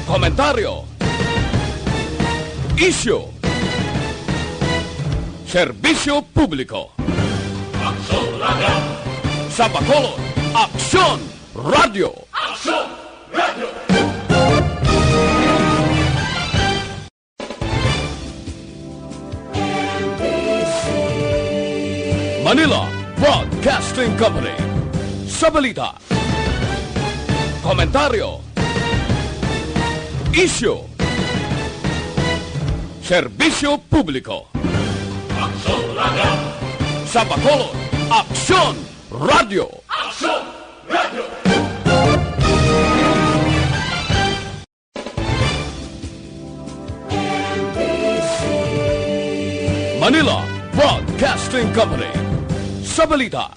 Komentaryo, isyu, serbisyo publiko. Aksyon Radio! Sa Bacolod, Aksyon Radio! Aksyon Radio! Manila Broadcasting Company. Sa Balita, komentaryo, isyu, serbisyo publiko. Aksyon Radio! Sa Bacolod, Aksyon Radio! Aksyon Radio! Manila Broadcasting Company. Sa Balita,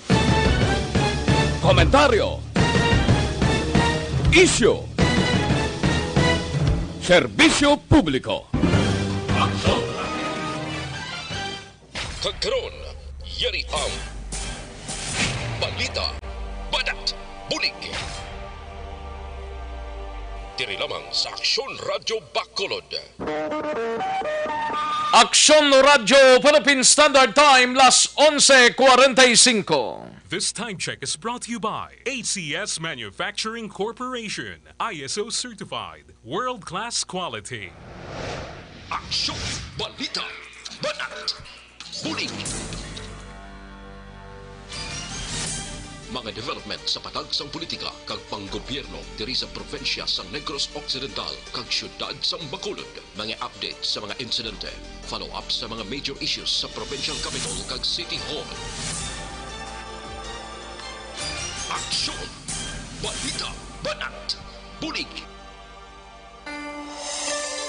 komentaryo, isyu, serbisyo publiko. Aksyon Radio! Kagkaroon, yari ang Balita, Banat, Bulig. Diri lamang sa Aksyon Radio Bacolod. Aksyon Radio Philippine Standard Time, las 11:45. This time check is brought to you by ACS Manufacturing Corporation, ISO certified, world-class quality. Aksyon, Balita, Banat, Bulig. Mga development sa patagsang politika kag panggobyerno diri sa probinsya sa Negros Occidental kag syudad sa Bacolod. Mga update sa mga insidente, follow-up sa mga major issues sa provincial capital kag City Hall. Aksyon, Balita, Banat, Bulig.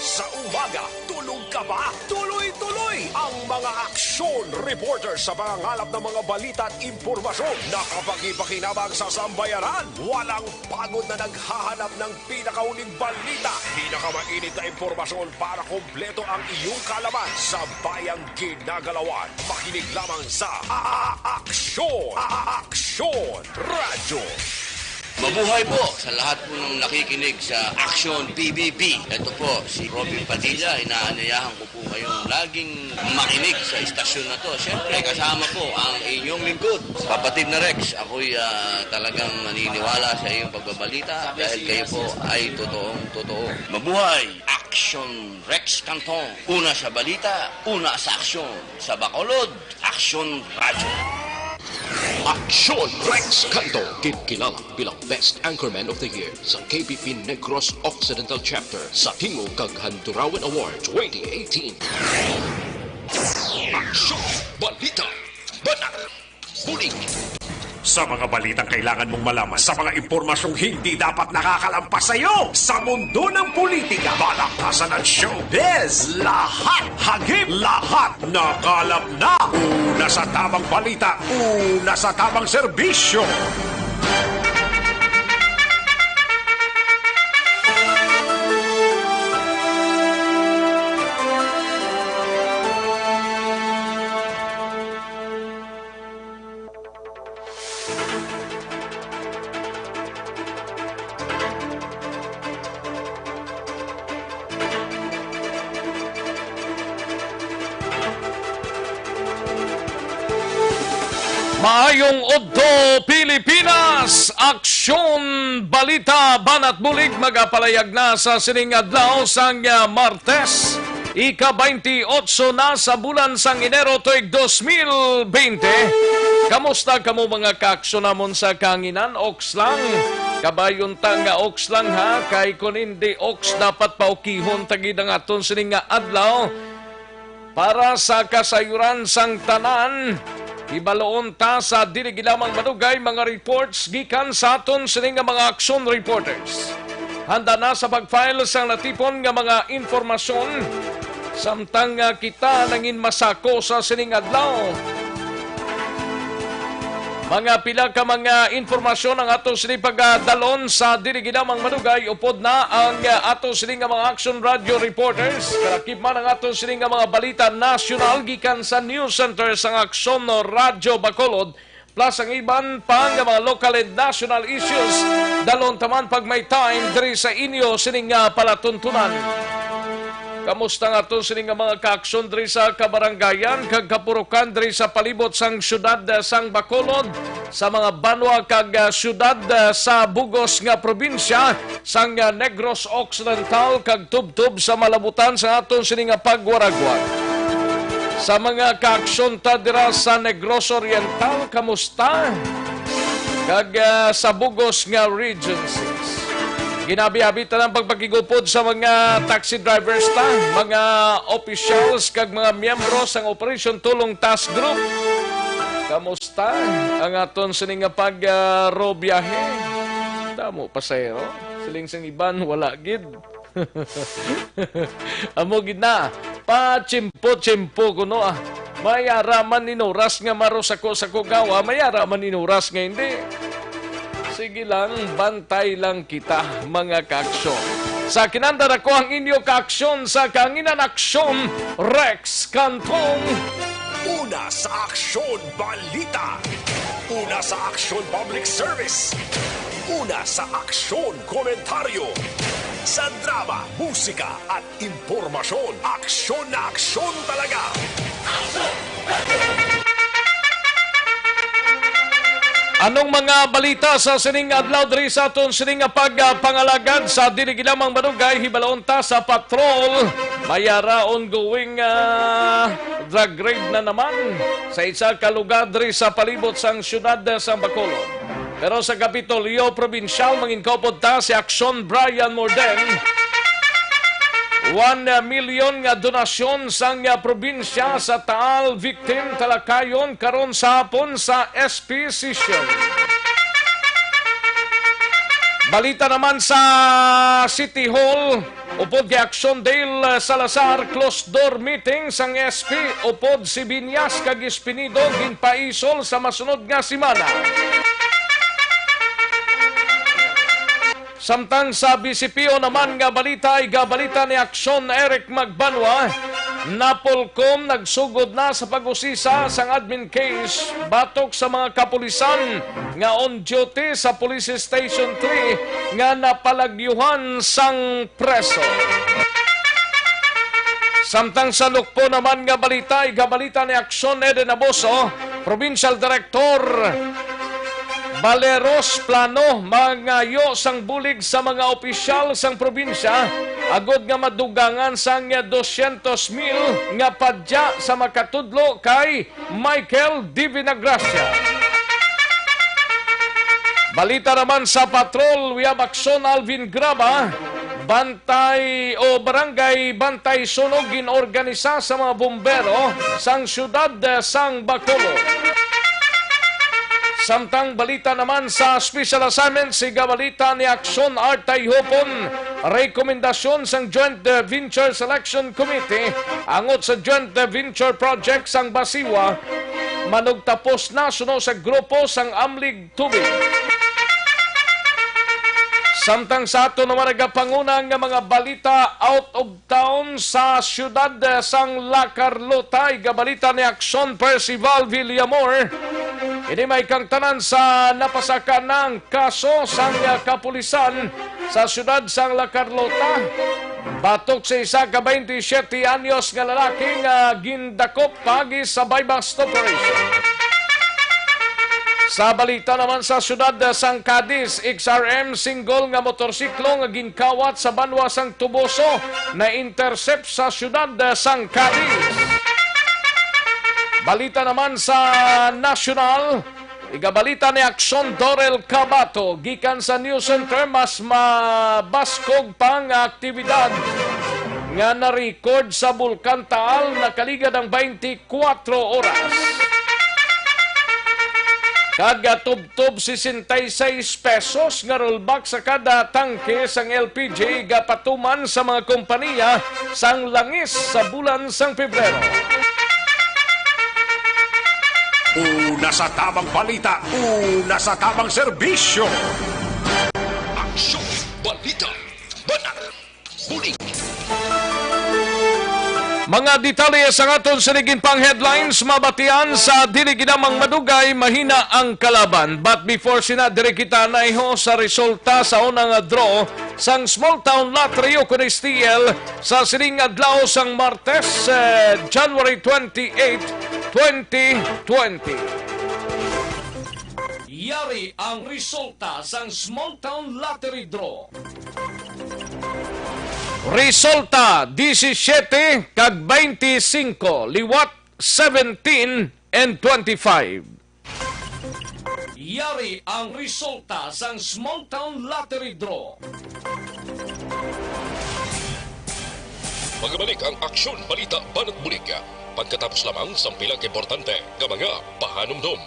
Sa umaga, tulog ka ba? Tuloy-tuloy ang mga aksyon reporter sa mga ngalap ng mga balita at impormasyon na kapag-ipakinabang sa sambayanan. Walang pagod na naghahanap ng pinakauling balita. Pinakamainit na impormasyon para kompleto ang iyong kalaman sa bayang ginagalawan. Makinig lamang sa Aksyon! Aksyon Radio! Mabuhay po sa lahat po ng nakikinig sa Aksyon PBB. Ito po si Robin Padilla. Inaanayahan ko po kayong laging makinig sa istasyon na to. Siyempre kasama po ang inyong lingkod. Kapatid na Rex, ako'y talagang naniniwala sa iyong pagbabalita dahil kayo po ay totoong-totoo. Mabuhay! Aksyon Rex Cantong. Una sa balita, una sa aksyon. Sa Bacolod, Aksyon Radio. Aksyon Rex Cantong, kilala bilang Best Anchorman of the Year sa KBP Negros Occidental Chapter sa Tingog kag Handurawan Award 2018. Aksyon, Balita, Banat, Bulig. Sa mga balitang kailangan mong malaman, sa mga impormasyong hindi dapat nakakalampas sa iyo, sa mundo ng politika, balakasan at showbiz, lahat, hagip, lahat, nakalap na. Una sa tamang balita, una sa tamang serbisyo. Maayong Oddo, Pilipinas! Aksyon, Balita, Banat, Bulig magapalayag na sa sining adlaw sang Martes. Ika-28 na sa bulan sang Enero tuig 2020. Kamusta kamo mga kaaksyon namon sa kanginan? Oks lang. Kabayon ta nga oks lang ha. Kay kun hindi oks dapat paukihon tagid ang aton sining adlaw. Para sa kasayuran sang tanan, ibaloon ta sa dili lamang madugay mga reports gikan sa aton sining mga aksyon reporters. Handa na sa pag-file sa natipon nga mga informasyon samtang kita nangin masako sa sining adlaw. Mga pila ka mga informasyon ang ato sini pagdalon sa dili ginamang madugay upod na ang ato sini nga mga action radio reporters. Kalakip man ang ato sini nga mga balita nasyonal gikan sa news center sa Aksyon Radio Bacolod plus ang iban pa nga mga local and national issues dalon taman pag may time diri sa inyo sining palatuntunan. Kamusta nga to sining mga kaaksyon diri sa kabarangayan kag kapurukan diri sa palibot sang syudad sang Bacolod, sa mga banwa kag syudad sa bugos nga probinsya sang Negros Occidental kag tubtub sa malabutan sa aton sining pagwaragwag. Sa mga kaaksyon ta dira sa Negros Oriental, kamusta? Kag sa bugos nga Region 6. Ginabi-habitan ang pagpakigupod sa mga taxi drivers ta, mga officials kag mga miyembro sang Operation Tulong Task Group. Kamusta ang aton sining pag-robiyahe? Damo pasahero, siling sang iban wala gid. Amo gid na pa-chimpo kuno Mayara man inuras nga maros ako sa kugawa, mayara man inuras nga hindi. Sige lang, bantay lang kita, mga kaaksyon. Sa kinandar ako ang inyo kaaksyon sa Kanginan Aksyon, Rex Cantong. Una sa Aksyon Balita. Una sa Aksyon Public Service. Una sa Aksyon Komentaryo. Sa drama, musika at impormasyon, aksyon na aksyon talaga. Anong mga balita sa sining adlaw diri sa aton sining pagpangalagad sa dili ginamang manugay hibalaon ta sa patrol. Mayara ongoing drug raid na naman sa isa ka lugar diri sa palibot sang syudad sa Bacolod. Pero sa Kapitolyo Provincial manginkopod ta si Aksyon Brian Morden 1 million nga donasyon sang probinsya sa Taal victim talakayon karon sa hapon sa SP session. Balita naman sa City Hall, upod kay Aksyon Dale Salazar closed door meeting sang SP upod si Binyas kag Espinido ginpaisol sa masunod nga semana. Samtang sa BCPO naman nga balita ay gabalita ni Aksyon Eric Magbanwa, Napolcom nagsugod na sa pag-usisa sang admin case batok sa mga kapulisan nga on duty sa Police Station 3 nga napalagyuhan sang preso. Samtang sa Lukpo naman nga balita ay gabalita ni Aksyon Eden Abuso, Provincial Director Baleros plano mangayo sang bulig sa mga opisyal sang probinsya agod nga madugangan sang 200,000 nga padya sa makatudlo kay Michael Di Vinagracia. Balita naman sa patrol, we have Aksyon Alvin Graba, bantay o barangay bantay sunog ginorganisa sa mga bumbero sang syudad sang Bacolod. Samtang balita naman sa special assignment, siga balita ni Aksyon Artay Hopon, rekomendasyon sang Joint Venture Selection Committee angot sa Joint Venture Project sang Basiwa, manugtapos na suno sa grupo sang Amlig Tubig. Samtang sa ato naman nagapangunang nga mga balita out of town sa syudad sang La Carlota, igabalita ni Aksyon Percival Villamor. Ini may kang tanan sa napasaka ng kaso sang kapulisan sa syudad sang La Carlota. Batok sa isa ka 27 anyos nga lalaki nga gindakop pagi sa buy-bust operation. Sa balita naman sa syudad sang Cadiz, XRM single nga motorsiklo nga ginkawat sa banwa sang Tuboso na intercept sa syudad sang Cadiz. Balita naman sa national, igabalita ni Aksyon Dorel Cabato, gikan sa News Center, mas mabaskog pang aktibidad nga na-record sa Bulkan Taal na kaligad ang 24 oras. Kada tubtob 66 pesos nga rollback sa kada tangke sang LPG gapatuman sa mga kompanya sang langis sa bulan sang Pebrero. Una sa tamang balita, una sa tamang serbisyo. Aksyon, balita, banat, bulig. Mga detalye sa aton sinigin pang headlines, mabatian sa dili ginamang madugay, mahina ang kalaban. But before sinadiri kita na iho sa resulta sa unang draw sang Small Town Lottery o STL sa sining adlaw sang Martes, January 28, 2020. Yari ang resulta sang Small Town Lottery Draw. Resulta 17 kag 25, liwat 17 and 25. Yari ang resulta sang Small Town Lottery Draw. Magbalik ang Aksyon, Balita, Banat, Bulig. Pagkatapos lamang sa pilang importante ng mga pahanumdum.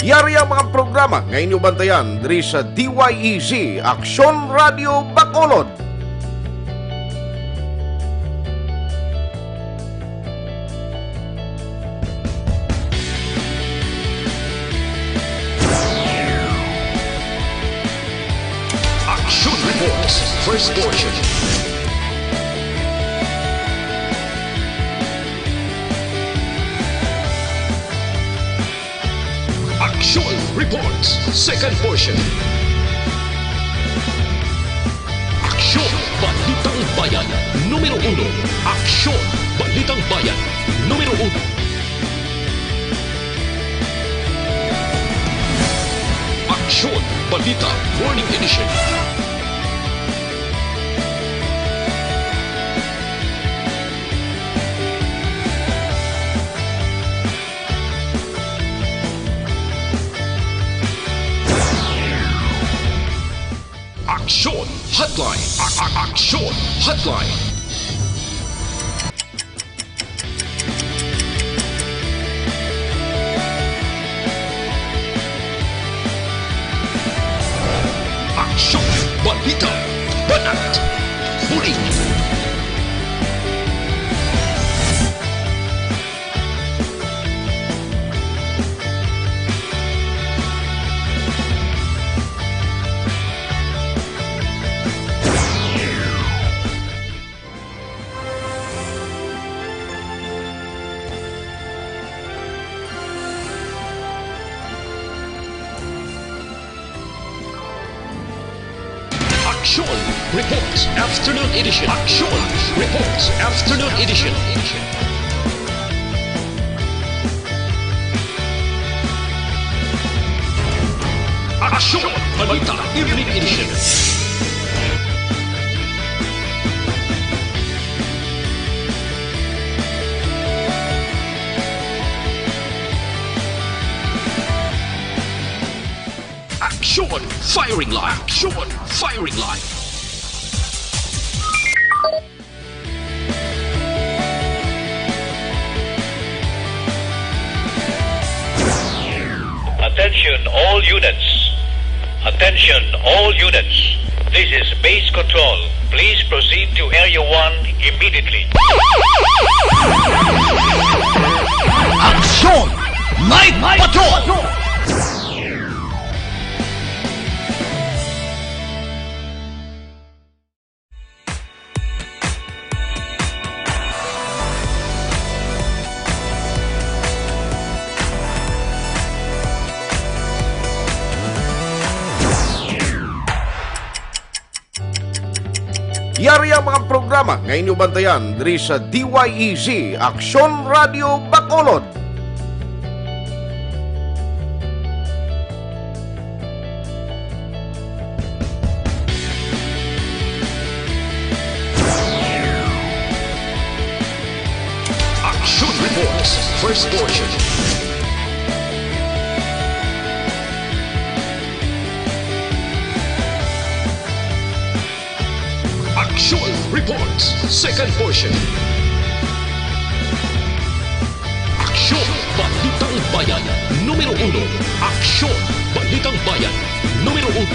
Yari ang mga programa ngayon yung bantayan diri sa DYEZ Aksyon Radio Bacolod. Aksyon Reports, first portion. Aksyon Reports, second portion. Aksyon Balitang Bayan, numero 1. Aksyon Balitang Bayan, numero 1. Aksyon Balita Morning Edition. Aksyon Hotline. Aksyon Hotline. Aksyon Balita. Banat. Bulig. Aksyon Reports Afternoon Edition. Aksyon Reports Afternoon Edition. Aksyon Balita Evening Edition. Aksyon Firing Line. Aksyon Firing Line. Attention all units. Attention all units. This is base control. Please proceed to Area 1 immediately. Aksyon! Night Patrol! Yari ang mga programa ngayon yung bantayan diri sa DYEZ Aksyon Radio Bacolod. Aksyon Reports, first portion. Aksyon Reports, second portion. Bayan, numero 1. Aksyon, Balitang Bayan, numero 1.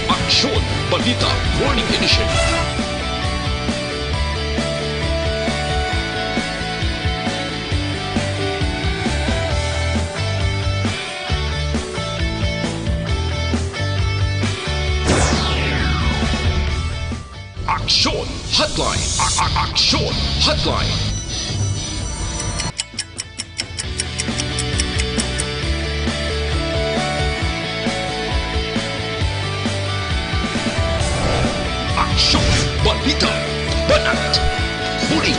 Aksyon, Balita, Morning Edition. Aksyon, Hotline. Aksyon, Hotline. Aksyon, Balita, Banat, Bulig.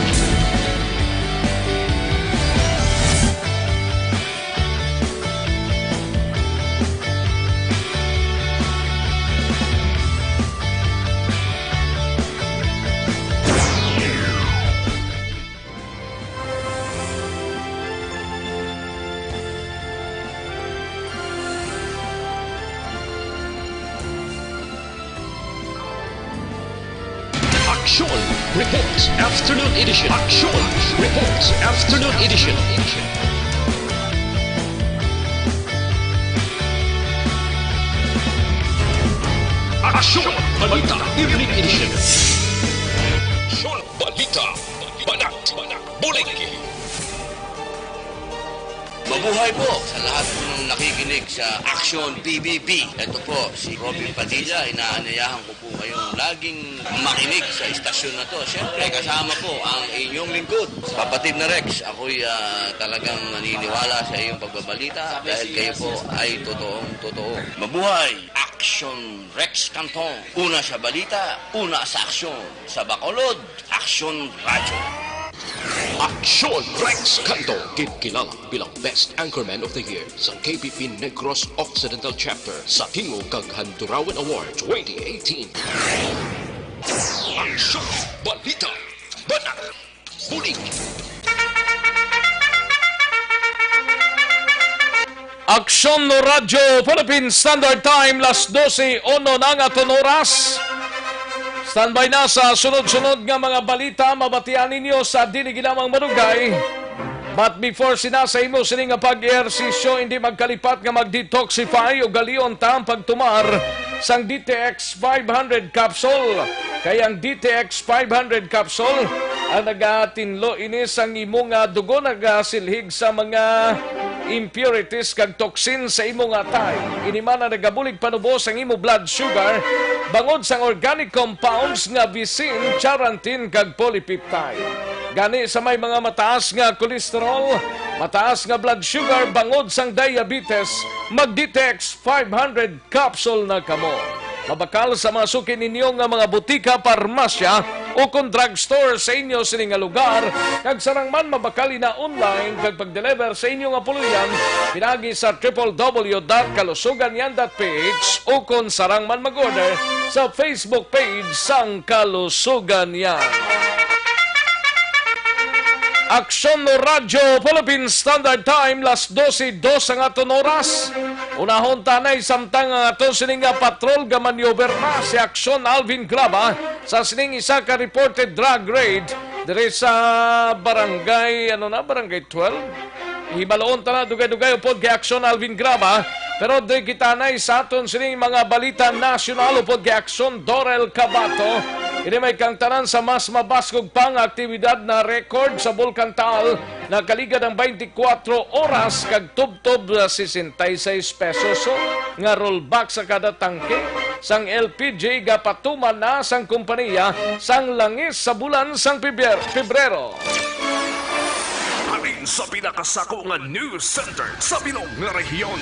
Aksyon Reports Afternoon Edition. Aksyon Reports Afternoon Edition. Aksyon Balita Evening Edition. Aksyon Balita Banat, Bulig. Mabuhay po sa lahat po ng nakikinig sa Aksyon PBB. Ito po, si Robin Padilla. Inaanyayahan ko po kayong laging makinig sa istasyon na to. Siyempre, kasama po ang inyong lingkod. Kapatid na Rex, ako'y talagang naniniwala sa iyong pagbabalita dahil kayo po ay totoong-totoo. Mabuhay! Aksyon Rex Cantong. Una sa balita, una sa aksyon. Sa Bacolod, Aksyon Radyo. Aksyon Rex Cantong, kilala bilang Best Anchorman of the Year sa KPP Negros Occidental Chapter sa Tingog kag Handurawan Award 2018. Aksyon Balita Banat Bulig. Aksyon no Radyo Philippine Standard Time, las 12:01 na nga oras. Standby na sa sunod-sunod nga mga balita, mabatian ninyo sa diniginamang marugay. But before sinasa imo sini nga pag-ehersisyo, hindi magkalipat nga mag-detoxify o galion ta ang pagtumar sang DTX 500 capsule. Kaya ang DTX 500 capsule ang nagatinlo inis ang imo nga dugo, nagasilhig sa mga impurities kag toxin sa imo nga atay. Inimana nagabulig panubos ang imo blood sugar bangod sang organic compounds nga visin, charantin kag polypeptide. Gani sa may mga mataas nga cholesterol, mataas nga blood sugar, bangod sang diabetes, mag-Detox 500 capsule na kamo. Mabakal sa masukin ninyo nga mga butika, parmasya o kung drugstore sa inyo sining nga lugar, kag sarang man mabakali na online kag pag-deliver sa inyo nga puluyan pinagi sa www.kalusuganyan.ph o kung sarang man mag-order sa Facebook page sang Kalusugan Yan. Aksyon no Radyo Philippine Standard Time, las 12:02 ang aton oras. Unahon tanay samtang ang aton sining nga patrol ga maneuver na si Aksyon Alvin Graba sa sining isa ka reported drug raid diri sa barangay barangay 12. Hibaloon ta na dugay-dugay upod kay Aksyon Alvin Graba, pero di kita nay sa aton sining mga balita nasyonal upod kay Aksyon Dorel Cabato. Ini may kang tanan sa mas mabaskog pang aktibidad na record sa Bulkan Taal na kaligad ang 24 oras kag tubtob 66 pesos nga rollback sa kada tangke sang LPG gapatuman na sang kompanya sang langis sa bulan sang Pebrero. Alin sa pinakasako nga news center sa bilog nga rehiyon.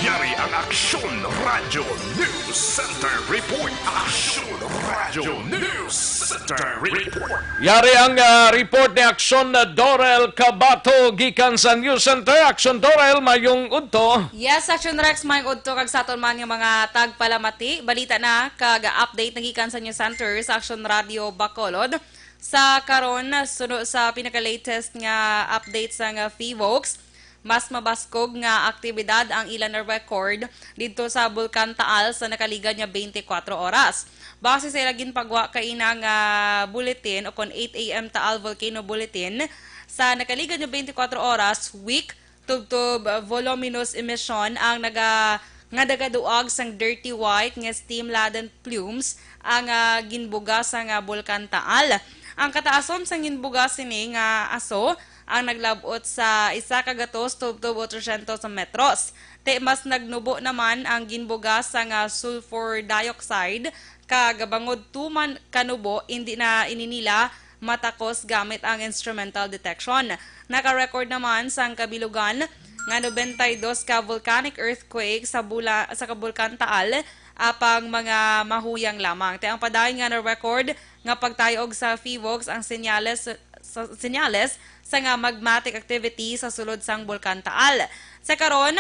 Yari ang Aksyon Radio News Center Report. Aksyon Radio News Center Report. Yari ang report ni Aksyon Dorel Cabato gikan sa News Center. Aksyon Dorel, mayong udto. Yes, Aksyon Rex, mayong udto kag sa aton man yung mga tagpalamati. Balita na kag update na gikan sa News Center sa Aksyon Radio Bacolod. Sa karon sunod sa pinaka-latest nga update sa nga FIVOX. mas mabaskog nga aktibidad ang ilan na record dito sa Bulkan Taal sa nakaliga niya 24 oras. Base sa ilagin pagwa kainang bulletin o kon 8 a.m. Taal Volcano Bulletin, sa nakaliga niya 24 oras, weak tubtub voluminous emission ang nga dagaduag sang dirty white nga steam-laden plumes ang ginbuga sa nga Bulkan Taal. Ang kataasom sang ginbuga sini nga aso ang naglabot sa 1.2 tubtub 800 metros. Te mas nagnubo naman ang ginbuga sa nga sulfur dioxide kagabangod tuman kanubo hindi na ininila matakos gamit ang instrumental detection. Naka-record naman sa kabilugan nga 92 ka volcanic earthquake sa Bulkan Taal apang mga mahuyang lamang. Te ang padayon nga na-record nga pagtayog sa FIVOX ang senyales sa nga magmatic activity sa sulod sang Bulkan Taal. Sa karon,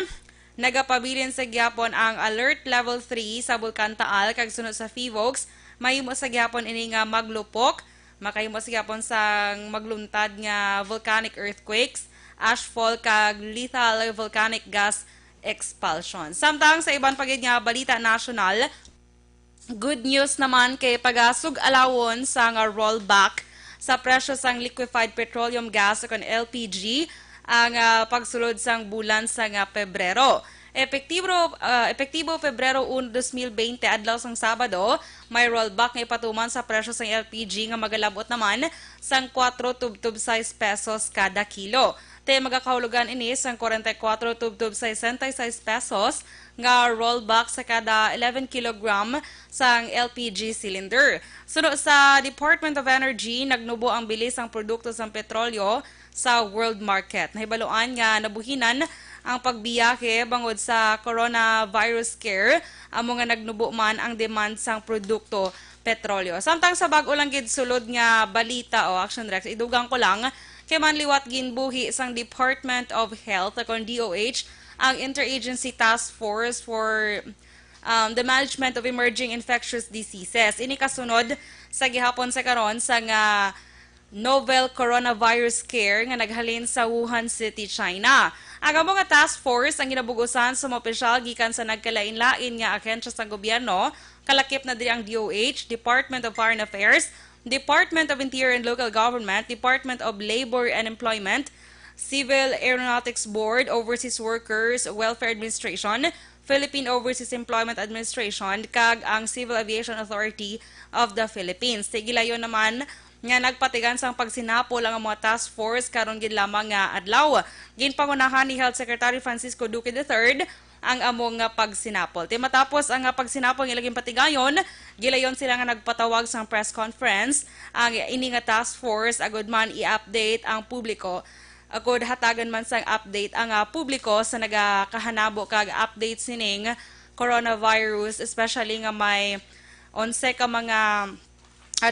nagapabilin sa gyapon ang alert level 3 sa Bulkan Taal kag sunod sa FIVOX, mahimo sa gyapon ini nga maglupok, makahimo sa gyapon sang magluntad nga volcanic earthquakes, ashfall kag lethal volcanic gas expulsion. Samtang sa ibang pagid nga balita national, good news naman kay pagasug alawon sa nga rollback sa presyo sang liquefied petroleum gas o LPG ang pagsulod sang bulan sa nga Pebrero. Epektibo Pebrero 1, 2020 adlaw sang Sabado, may rollback nga ipatuman sa presyo sang LPG nga magalabot naman sang 4 tubtub 6 pesos kada kilo. Te magakahulugan ini sang 44 tubtub 66 pesos nga rollback sa kada 11 kilogram sang LPG cylinder. Sunod sa Department of Energy, nagnubo ang bilis ang produkto sang petrolyo sa world market. Nahibaluan nga nabuhinan ang pagbiyahe bangod sa coronavirus scare, amo nga nagnubo man ang demand sang produkto petrolyo. Samtang sa bag-o lang gid sulod nga balita o Action Rex, idugang ko lang kay manliwat ginbuhi sang Department of Health o DOH ang Interagency Task Force for the Management of Emerging Infectious Diseases. Ini kasunod sa gihapon sa karon sa nga novel coronavirus scare nga naghalin sa Wuhan City, China. Ang mga task force ang ginabugusan sa mga opisyal gikan sa nagkalain-lain nga ahensya sa gobyerno, kalakip na diri ang DOH, Department of Foreign Affairs, Department of Interior and Local Government, Department of Labor and Employment, Civil Aeronautics Board, Overseas Workers Welfare Administration, Philippine Overseas Employment Administration, kag ang Civil Aviation Authority of the Philippines. Tigilayon naman nga nagpatigan sang pagsinapol ang mga task force karon gid lamang nga adlaw. Ginpangunahan ni Health Secretary Francisco Duque III ang among nga pagsinapol. Ti matapos ang pagsinapol nga ilaging patigayon, gilayon sila nga nagpatawag sang press conference ang ini nga task force agud man i-update ang publiko. Agud hatagan man sang update ang publiko sa nagakahanabo kag update sining coronavirus, especially nga may 11 ka mga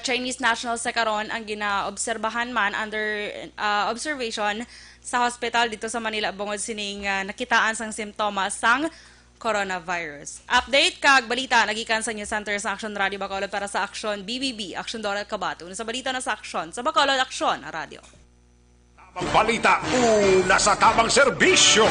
Chinese nationals sa karon ang ginaobserbahan man under observation sa hospital dito sa Manila bungod sining nakitaan sang simptomas sang coronavirus. Update kag balita nagikan sa News Center sa Aksyon Radio Bacolod para sa Aksyon BBB, Aksyon Doral Kabato. Sa balita na sa Aksyon, sa Bacolod Aksyon Radio. Tamang balita, una sa tamang serbisyo.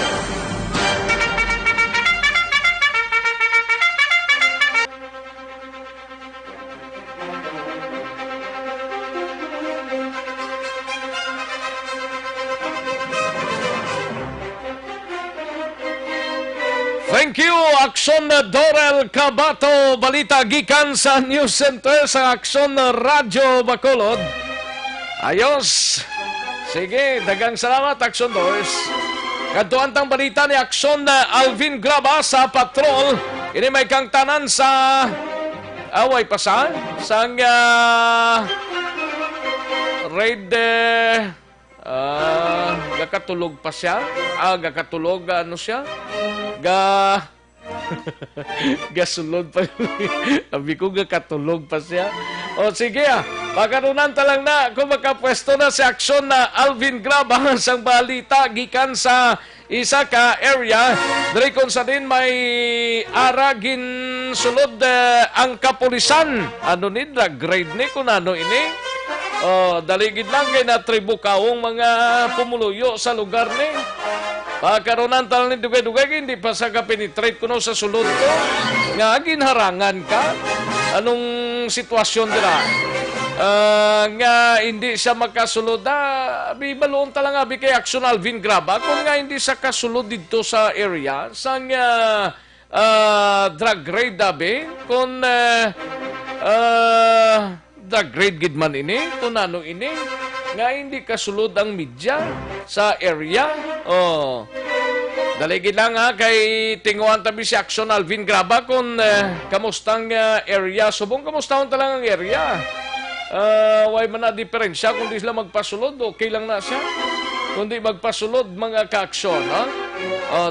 Thank you, Aksyon Dorel Kabato. Balita gikan sa News Center sa Aksyon Radio Bacolod. Ayos. Sige, dagang salamat, Aksyon Doors. Kadtuantang balita ni Aksyon Alvin Graba sa patrol. Ini may kang tanan sa away pa sa sang raid gakatulog pa siya. Gakatulog ano siya? Gasulod pa. Sabi ko gakatulog pa siya. O sige pagkarunan talang na kung makapwesto na si Aksyon na Alvin Graba sang balita gikan sa isa ka area diri kon sa din may aragin sulod ang kapulisan. Ano nila grade ni kung ano ini? Daligid lang kay na tribo kaong mga pumuluyo sa lugar ni. Pagkaronan tal ni dugay-dugay, hindi pa sa ka-penetrate kuno sa sulod ko. Nga, ginharangan ka. Anong sitwasyon dira? Nga hindi siya makasulod abi balon talang abi kay Aksyon Alvin Graba kung nga hindi sa kasulod dito sa area sang drug raid abi kung drug raid gid man ini kung ano ini nga hindi kasulod ang media sa area. Daligid lang kay tinguan tabi si Aksyon Alvin Graba kung kamustang area subong kamustahon talang ang area. Why man na diferensya kung di sila magpasulod, okay lang na siya. Kung di magpasulod, mga ka-aksyon, ha?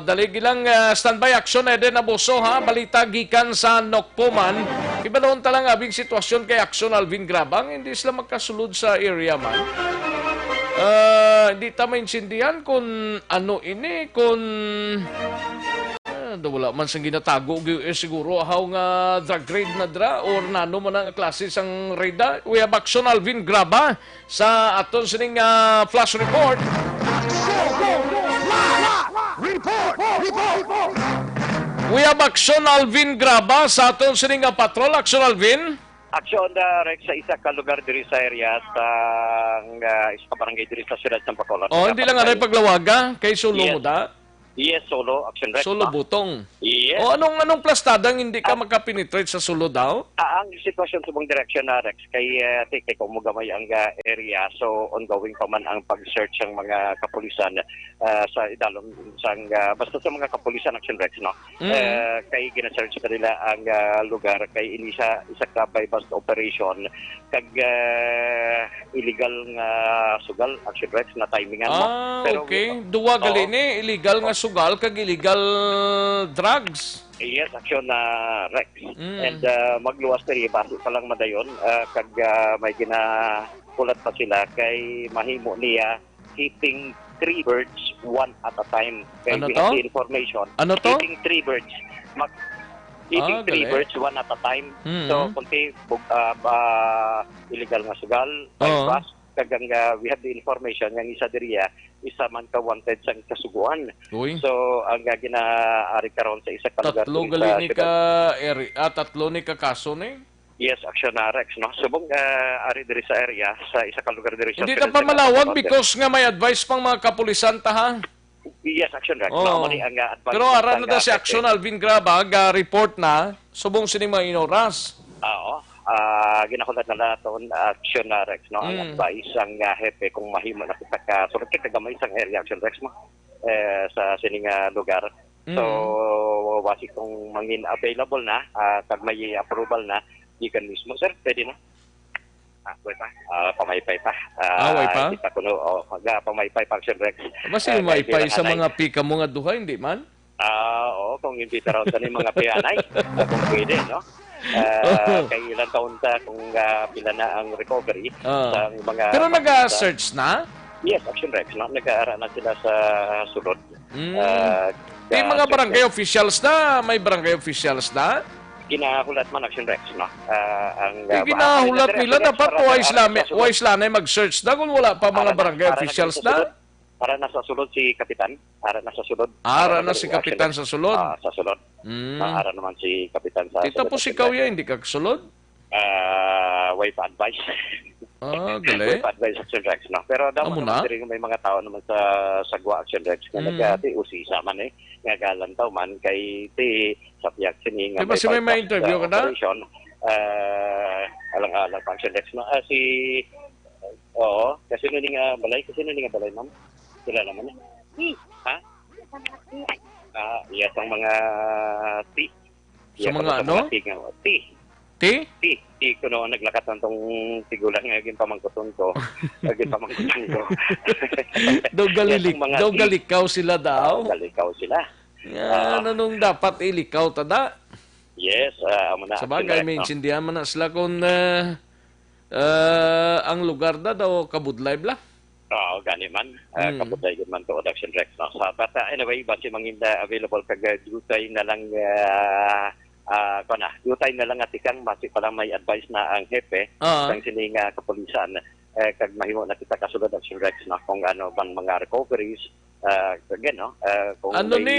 Daligi lang, standby action na din abuso, ha? Balita gikan sa Nokpoman. Iba doon talang abing sitwasyon kay Aksyon Alvin Grabang, hindi sila magkasulod sa area man. Hindi ta maintindihan kung ano ini, kung wala man sang ginatago siguro how nga drug raid na dra or nano man ang klase sang raida. We have Aksyon Alvin Graba sa aton sining flash report. We have Aksyon Alvin Graba sa aton sining patrol. Aksyon Alvin. Aksyon Rex sa isa ka lugar diri sa area sa isa barangay diri sa siyudad ng Bacolod. Hindi lang anay paglawaga kay Solo mo da. Yes, Solo, Aksyon Rex. Solo butong. Yes. Anong plastadang hindi ka makapenetrate sa Solo daw? Ang sitwasyon sa mong direksyon na Rex, kay kumugamay ang area, so ongoing pa man ang pag-search ng mga kapulisan sa idalom, basta sa mga kapulisan, Aksyon Rex, no? Kay gina-search pa nila ang lugar, kay inisa ka by-bust operation, kag illegal nga sugal, Aksyon Rex, na timingan mo. Pero, okay. Duwa gali ni, illegal nga sugal kag illegal drugs. Yes, Aksyon na Rex. And magluwas diri base pa lang madayon kag may ginakulat pa sila kay mahimo niya hitting 3 birds one at a time. Kay ano to? Information. Ano to? Hitting 3 birds. Hitting 3 birds one at a time. So kunti illegal nga sugal, bypass, kagang we have the information nga isa diriya isa man ka wanted sa kasuguan. Uy. So ang ginaari karon sa isa ka lugar tatlo gali ni ka tatlo ni ka kaso ni. Yes, Aksyon na Rex, no? Subong ari diri sa area sa isa ka lugar diri sa hindi ta pa malawag because nga may advice pang mga kapulisan ta ha. Yes, Aksyon Rex. No, mali ang advice. Pero aran na si Aksyon Alvin Graba report na subong sini mga inoras. Oo. Ginakulat na naton Aksyon na Rex, no? Ang advice ang hepe kung mahimo na kita ka so gamay sang area Aksyon Rex mo sa sining lugar. So wasi kung mangin available na kag may approval na gikan mismo sir pwede na. Wait pa. Pamaypay pa. Way pa? Kita kuno pamaypay pa Aksyon Rex. Basta maypay sa mga pika mo nga duha hindi man? Oo, kung imbita raw sa mga pianay, kung pwede, no? Kay ilang taon ta kung pila na ang recovery sa mga... Pero nag-search na? Yes, Aksyon Rex, no? Nag-aara na sila sa sulod. May mga barangay officials na? May barangay officials na? Ginahulat man Aksyon Rex, no? Ginahulat nila, dapat wise lang na mag-search na kung wala pa mga barangay officials na? Ara na sa sulod si Kapitan. Ara na sa sulod. Ara na si Kapitan sa sulod? Sa sulod. Ara naman si Kapitan sa sulod. Tapos ikaw yan, hindi ka sulod? Way pa advice. Gali. Way pa advice Aksyon Rex, no? Pero dapat naman may mga tao naman sa sagwa Aksyon Rex na nagati usisa man nga galantaw man kay ti sapyak sini nga may interview ka na? Alang-alang Aksyon Rex, no? Kasi nung nga balay, ma'am. Sila naman ha? Yes, ang mga tea. Sa mga ano? Tea? Tea ko no, naglakat ng tong tigulang nga yung pamangkuton ko. Daw galikaw sila daw? Galikaw sila. Yan, anong dapat ilikaw tada? Yes, sa bagay, may insindihan man na sila kung ang lugar na daw kabudlay bla? Oo, gani man. Kabudlay man to Aksyon Rex. No? So, but anyway, basi manginda available kag dutay na lang dutay na lang at ikang basi pa lang may advice na ang hepe sang sining kapulisan kag mahimo na kita kasulod Aksyon Rex na kung ano bang mga recoveries Again, no? Kung Ano may, ni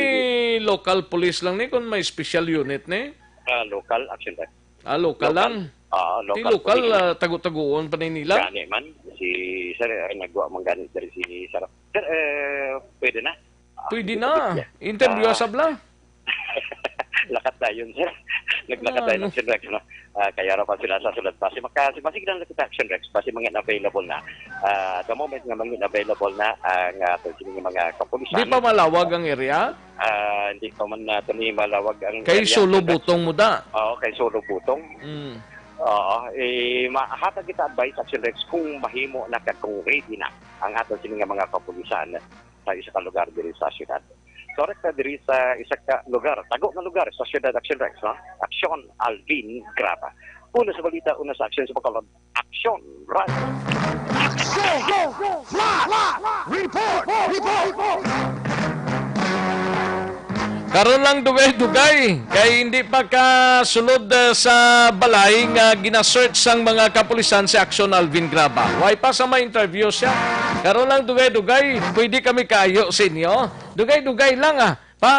local police lang ni kung may special unit ni? local action rep. Local lang. Di local, tagu-taguon pa nila. Gani man. Si Sir, ay nagwa man ganit dari si Sir. Sir, pwede na. Pwede na. Interview asabla. Lakat na yun, Sir. Naglakat tayo ng Action Rex, no? Kaya raw pa sila sa sulat pa. Kasi masigilan na kita Action Rex, kasi mga available na. The moment nga mga available na ang mga kapulisan. Di pa malawag ang area? Hindi pa man natin malawag ang kay area. Solo Butong mo da. Oo, kay Solo Butong. Oo, mahatag kita advice Action Rex kung mahimo na kung ready na ang aton sining mga kapulisan sa isa ka lugar diri sa syudad. Correct na diri sa isa ka lugar, tago na lugar sa syudad Action Rex, no? Aksyon Alvin Graba. Una sa balita, una sa aksyon sa pagkalod. Aksyon Radio. Aksyon! Report! Karon lang dugay-dugay kay hindi pa kasulod sa balay nga gina-search sang mga kapulisan si Aksyon Alvin Graba. Why pa sa may interview siya? Karon lang dugay-dugay, pwede kami kayo sa inyo. Dugay-dugay lang pa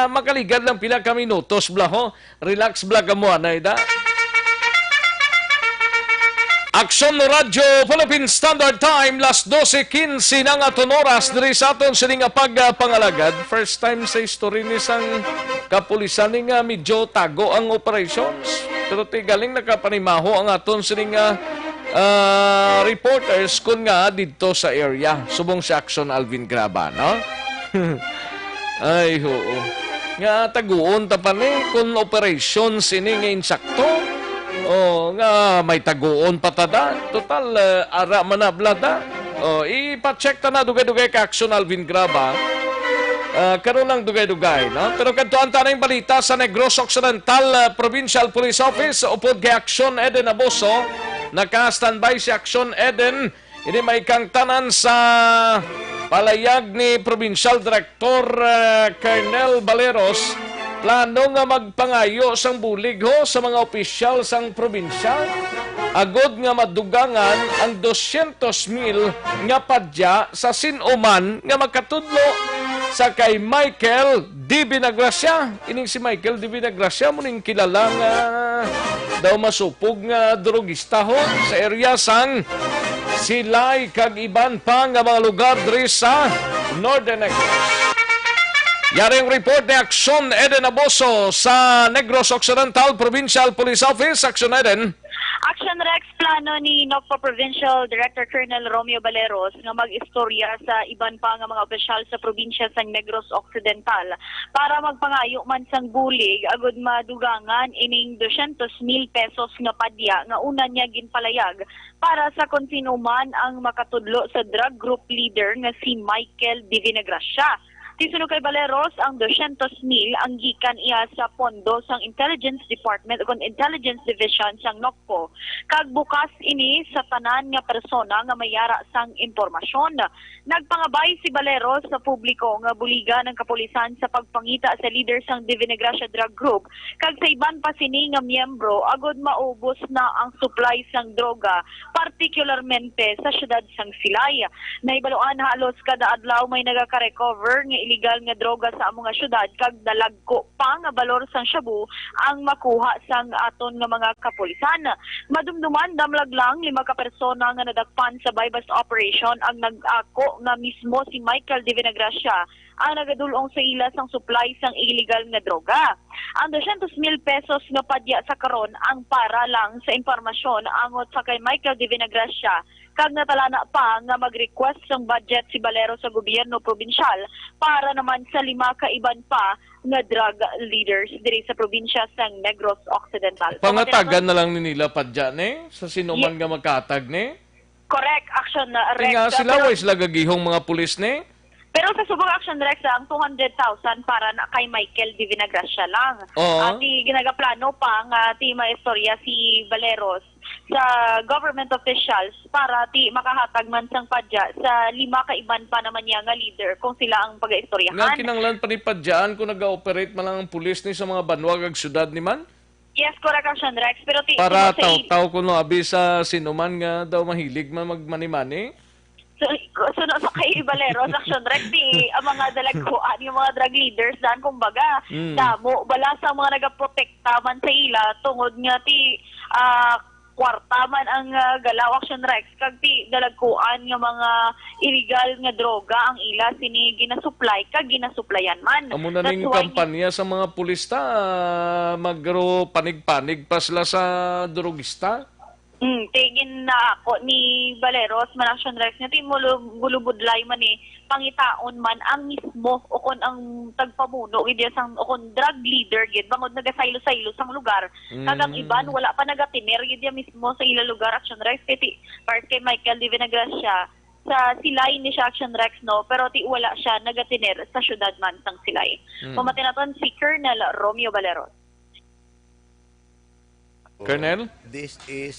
makaligad lang pila ka minutos bla ho. Relax bla ka mo anay da. Aksyon Radio, Philippine Standard Time, las 12:15 ng aton oras, diri sa aton sining pagpangalagad. First time sa history ni sang kapulisan ni nga medyo tago ang operations. Pero galing nakapanimaho ang aton sining reporters kun nga dito sa area. Subong si Aksyon Alvin Graba, no? Ay, oo. Nga taguon ta pa ni kun operations ini nga insakto. Nga may taguon patada. Total, ara manablada. Ipa-check ta na dugay-dugay ka Aksyon Alvin Graba. Karoon lang dugay-dugay, no? Pero kantuan ta na yung balita sa Negros Occidental Provincial Police Office upod kay Aksyon Eden Aboso. Naka-standby si Aksyon Eden. Ini may kangtanan sa palayag ni Provincial Director Colonel Baleros. Plano nga magpangayo sang bulig ho sa mga opisyal sang probinsya. Agod nga madugangan ang 200,000 nga padya sa sinuman nga makatudlo sa kay Michael D. Binagracia. Ining si Michael D. Binagracia muning kilala nga daw masupog nga drogista ho sa area sang Silay kag iban pa nga mga lugar diri sa Northern Negros. Yaring report ni Aksyon Eden Aboso sa Negros Occidental Provincial Police Office. Aksyon Eden. Action Rex, plano ni NOCPO Provincial Director Colonel Romeo Baleros nga mag-istorya sa iban pa nga mga opisyal sa probinsya sa Negros Occidental para magpangayo man sang bulig agud madugangan ining 200,000 pesos nga padya nga una niya ginpalayag para sa kung sino man ang makatudlo sa drug group leader nga si Michael D. Vinagracia. Tisuno kay Baleros, ang 200,000 ang gikan iya sa pondo sang Intelligence Department o Intelligence Division sang NOCPO. Kag bukas ini sa tanan nga persona nga mayara sang impormasyon. Nagpangabay si Baleros sa publiko nga buligan ng kapulisan sa pagpangita sa leader sang Divinagracia Drug Group. Kag sa iban pa sini nga miyembro, agod maubos na ang supply sang droga, partikularmente sa syudad sang Silay. Naibaluan halos kada adlaw may nagaka-recover nga illegal nga droga sa among syudad kag dalagko pa nga balor sang shabu ang makuha sang aton nga mga kapulisan. Madumduman damlag lang 5 ka persona nga nadakpan sa bypass operation ang nag-ako nga mismo si Michael D. Vinagracia ang nagadulong sa ila sang supply sang illegal nga droga. Ang 200,000 pesos nga padya sa karon ang para lang sa impormasyon angot sa kay Michael D. Vinagracia kag natalana pa nga mag-request sang budget si Balero sa gobyerno probinsyal para naman sa 5 ka iban pa nga drug leaders diri sa probinsya sang Negros Occidental. Pangatagan na lang ni nila padya ni sa sinuman nga magkatag ni. Correct, Action Rex. Nga sila way sila gagihong mga pulis ni. Pero sa subong Action Rex ang 200,000 para na kay Michael D. Vinagracia lang. Ati ginagaplano pa nga ti maistorya si Baleros sa government officials para ti makahatag man sang padya sa 5 ka iban pa naman niya nga leader kung sila ang pag-istoryahan. Nga kinanglan pa ni padyaan kung nag-ooperate man lang ang pulis ni sa mga banwag ag syudad ni man? Yes, correct Action Rex. Pero para taw-taw ko no abi sa sinuman nga daw mahilig man magmani-mani? So sa kay Baleros, Aksyon Rex, ang mga dalagkuan, yung mga drug leaders daan, kumbaga, damo, bala sa mga nagaprotekta man sa ila, tungod nga kwarta man ang galaw, Aksyon Rex, kag ti dalagkuan nga mga illegal nga droga ang ila sini ginasupply kag ginasuplayan man. Amo na ning kampanya sa mga pulista, magro panig-panig pa sila sa drogista. Tingin na ako ni Valeros man Action Rex nga bulubudlay man pangitaon man ang mismo o kon ang tagpamuno gid sang o kon drug leader gid bangod nagasaylo-saylo sang lugar kagang iban wala pa nagatiner gid mismo sa ila lugar Action Rex kay Michael Di Vinagracia sa Silay ni siya Action Rex no pero ti wala siya nagatiner sa syudad man sang Silay. Pamatinaton si Colonel Romeo Valeros. Colonel? This is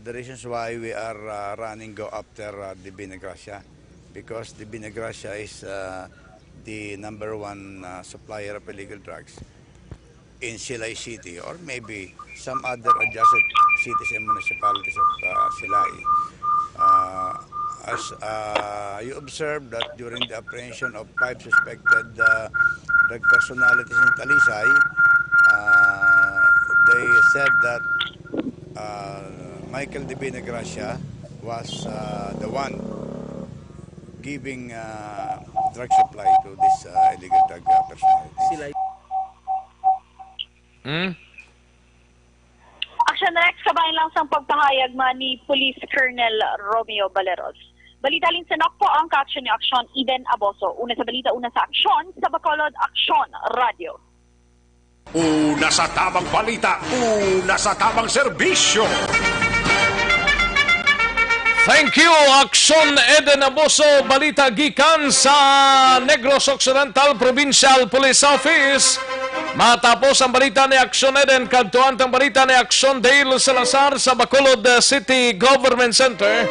the reasons why we are running go after the Binagracia, because the Binagracia is the #1 supplier of illegal drugs in Silay City or maybe some other adjacent cities and municipalities of Silay. As you observed that during the apprehension of 5 suspected drug personalities in Talisay, they said that Michael Di Vinagracia was the one giving drug supply to this illegal drug personalities. Action Rex, kabayan lang sa pagpahayag man ni Police Colonel Romeo Valeros. Balita Linsanok po ang ka-action ni Aksyon Eden Aboso. Una sa balita, una sa aksyon, sa Bacolod Aksyon Radio. Una sa tamang balita, una sa tamang serbisyo. Thank you, Aksyon Eden Aboso. Balita gikan sa Negros Occidental Provincial Police Office. Matapos ang balita ni Aksyon Eden, kadtuan ang balita ni Aksyon Dale Salazar sa Bacolod City Government Center.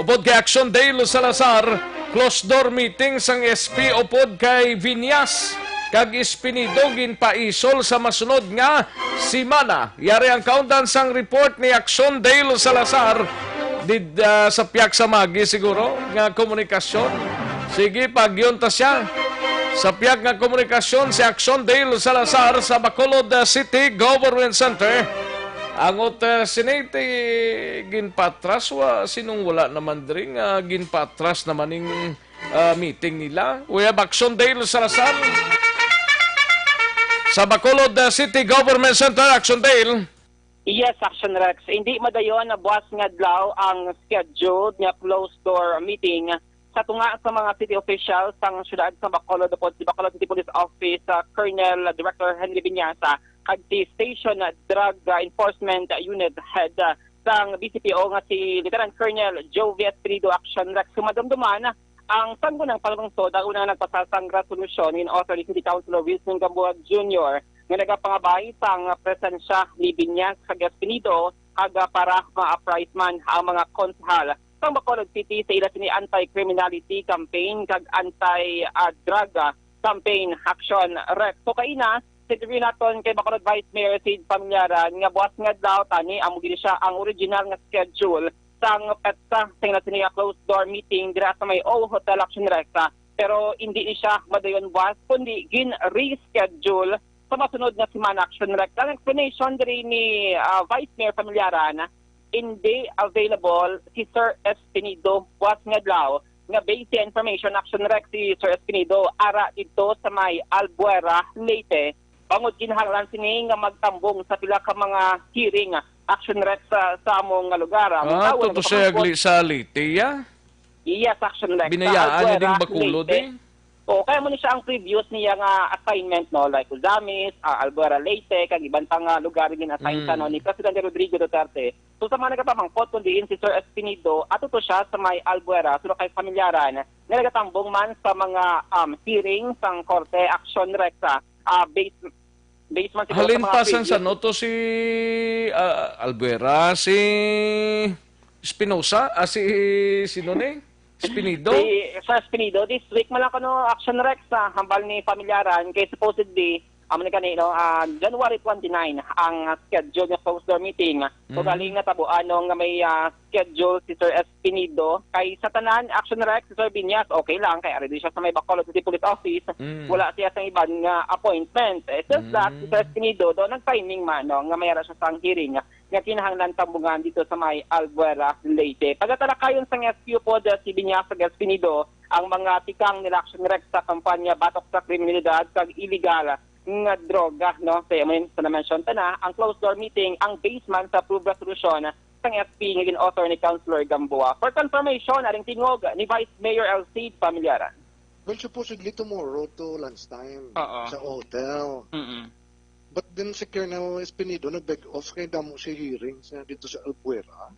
Upod kay Aksyon Dale Salazar, closed door meeting sang SP upod kay Vinyas kag Espinidogin paisol sa masunod nga simana. Yari ang countdown sang report ni Aksyon Dale Salazar sa piyak sa magi siguro nga komunikasyon. Sige, pagyunta siya. Sa piyak nga komunikasyon si Aksyon Dale Salazar sa Bacolod City Government Center. Ang sinete ginpatras sinong wala naman dring ginpatras naman ning meeting nila. We have Aksyon Dale Salazar sa Bacolod City Government Center. Aksyon Dale. Yes, Action Rex. Hindi madayon na buwas nga adlaw ang scheduled nga closed door meeting sa tunga sa mga city officials sang syudad sa Bacolod upod si Bacolod City Police Office Colonel Director Henry Vinyasa kag si Station Drug Enforcement Unit Head sang BCPO nga si Lieutenant Colonel Jovi Espirido. Action Rex. Sumadumduman ang sanggunang palungsod ang unang nagpasasang resolusyon in author ni City Councilor Wilson Gambuag Jr. nga nagapangabay sang presensya ni Binyas kag Espinido para ma-apprise man ang mga konsehal sa Bacolod City sa ila sini anti-criminality campaign kag anti-drug campaign Action Rex. So kaina, interview naton kay Bacolod Vice Mayor Sid Pamilyaran nga buwas nga daw tani amo gid siya ang original nga schedule sang petsa sa ila sini closed door meeting dira sa may O Hotel Action Rex. Pero hindi siya madayon buwas kundi gin-reschedule sa masunod na simana. Action Rex. Ang explanation diri ni Vice Mayor Pamilyaran, hindi available si Sir Espinido buwas nga adlaw nga based sa information. Action Rex, si Sir Espinido ara dito sa may Albuera, Leyte. Bangod ginahanglan sini nga magtambong sa pila ka mga hearing. Action Rex sa among lugar. Toto siya agli sa Leyte, ya? Yes, Action Rex. Binayaan niya ding Bacolod O kaya mo ni siya ang previous niya nga assignment no like Uzamis, Albuera, Leyte kag ibang pang lugar din assign sa no ni Presidente Rodrigo Duterte. So sa mga nagapamangkot kundi si Sir Espinido ato to siya sa may Albuera suno kay Pamilyaran nagagatambong man sa mga hearing sang Korte. Action Rex based man siguro halin sa mga pasan sa noto si Albuera, si Espinosa, si sino ni? Espinido? Sa Espinido, this week man lang Action Rex hambal ni Pamilyaran kay supposedly Amo ni kanino January 29 ang schedule nga closed door meeting. So galing na tabuan nga may schedule si Sir Espinido kay sa tanan Action Rex si Sir Binyas okay lang kay ari siya sa may Bacolod City Police Office. Wala siya sa ibang appointment. It's just that si Sir Espinido do nag-timing man no, nga mayara siya sang hearing nga kinahanglan tambungan dito sa may Albuera, Leyte. Pagkatalakayon sa SQ po si Binyas sa Espinido ang mga tikang nila Action Rex sa kampanya batok sa kriminalidad kag illegal nga droga no. Sa na-mention na ang closed door meeting ang basement sa approved resolution sang SP nga gin-author ni Councilor Gamboa. For confirmation, aring tingog ni Vice Mayor LC Pamilyaran. Well, supposedly tomorrow to lunchtime sa hotel. But then si Colonel Espinido nag-beg off kay damo si hearing sa dito sa Albuera.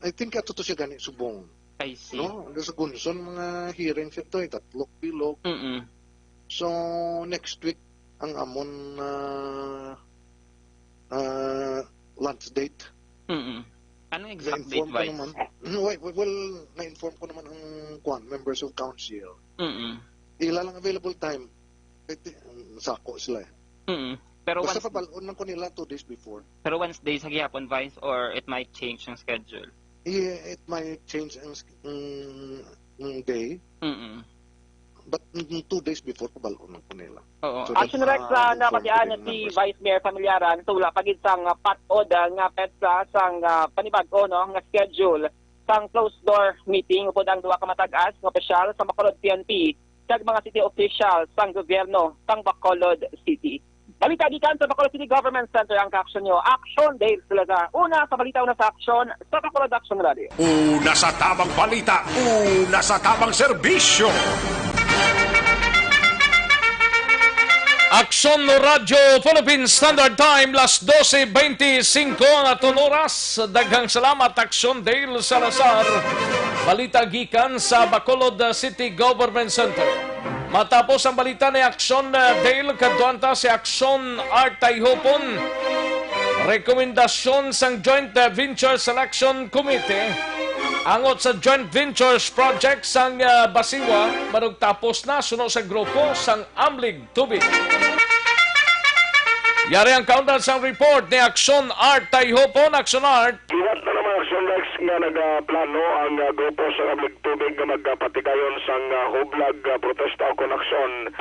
I think ato to siya gani subong. I see. No, sa Gunson mga hearings ito ay tatlok bilog. So next week ang amon lunch date. Anong exact date, Vice? Well, na-inform ko naman ang members of council. Ila lang available time. Sako sila eh. Pero basta pabalon lang ko nila 2 days before. Pero Wednesday sa gihapon, Vice, or it might change ang schedule? Yeah, it might change ang day. But 2 days before pabalon lang ko nila. So Action Rex na patian si Vice Mayor Pamilyaran tula pagid sang patod nga petsa sang panibag-o no nga schedule sang closed door meeting upod ang duha ka matag-as nga opisyal sa Bacolod PNP kag mga city officials sang gobyerno sang Bacolod City. Balita gikan sa Bacolod City Government Center ang Aksyon nyo. Aksyon Dale Salazar. Una sa balita, una sa aksyon sa Bacolod Action Radio. Una sa tamang balita, una sa tamang serbisyo. Aksyon Radio Philippine Standard Time, las 12:25 na oras. Daghang salamat, Aksyon Dale Salazar. Balita gikan sa Bacolod City Government Center. Matapos ang balita ni Aksyon Dale, kadwanta si Aksyon Art Tayhopon. Rekomendasyon sang Joint Venture Selection Committee angot sa Joint Ventures Project sang Basiwa, manugtapos na suno sa grupo sang Amlig Tubig. Yari ang countdown sang report ni Aksyon Art Tayhopon. Aksyon Art. Iwat na naman Aksyon Rex nga nagplano ang grupo sa Amlig Tubig nga magpatigayon sang hublag protesta o konaksyon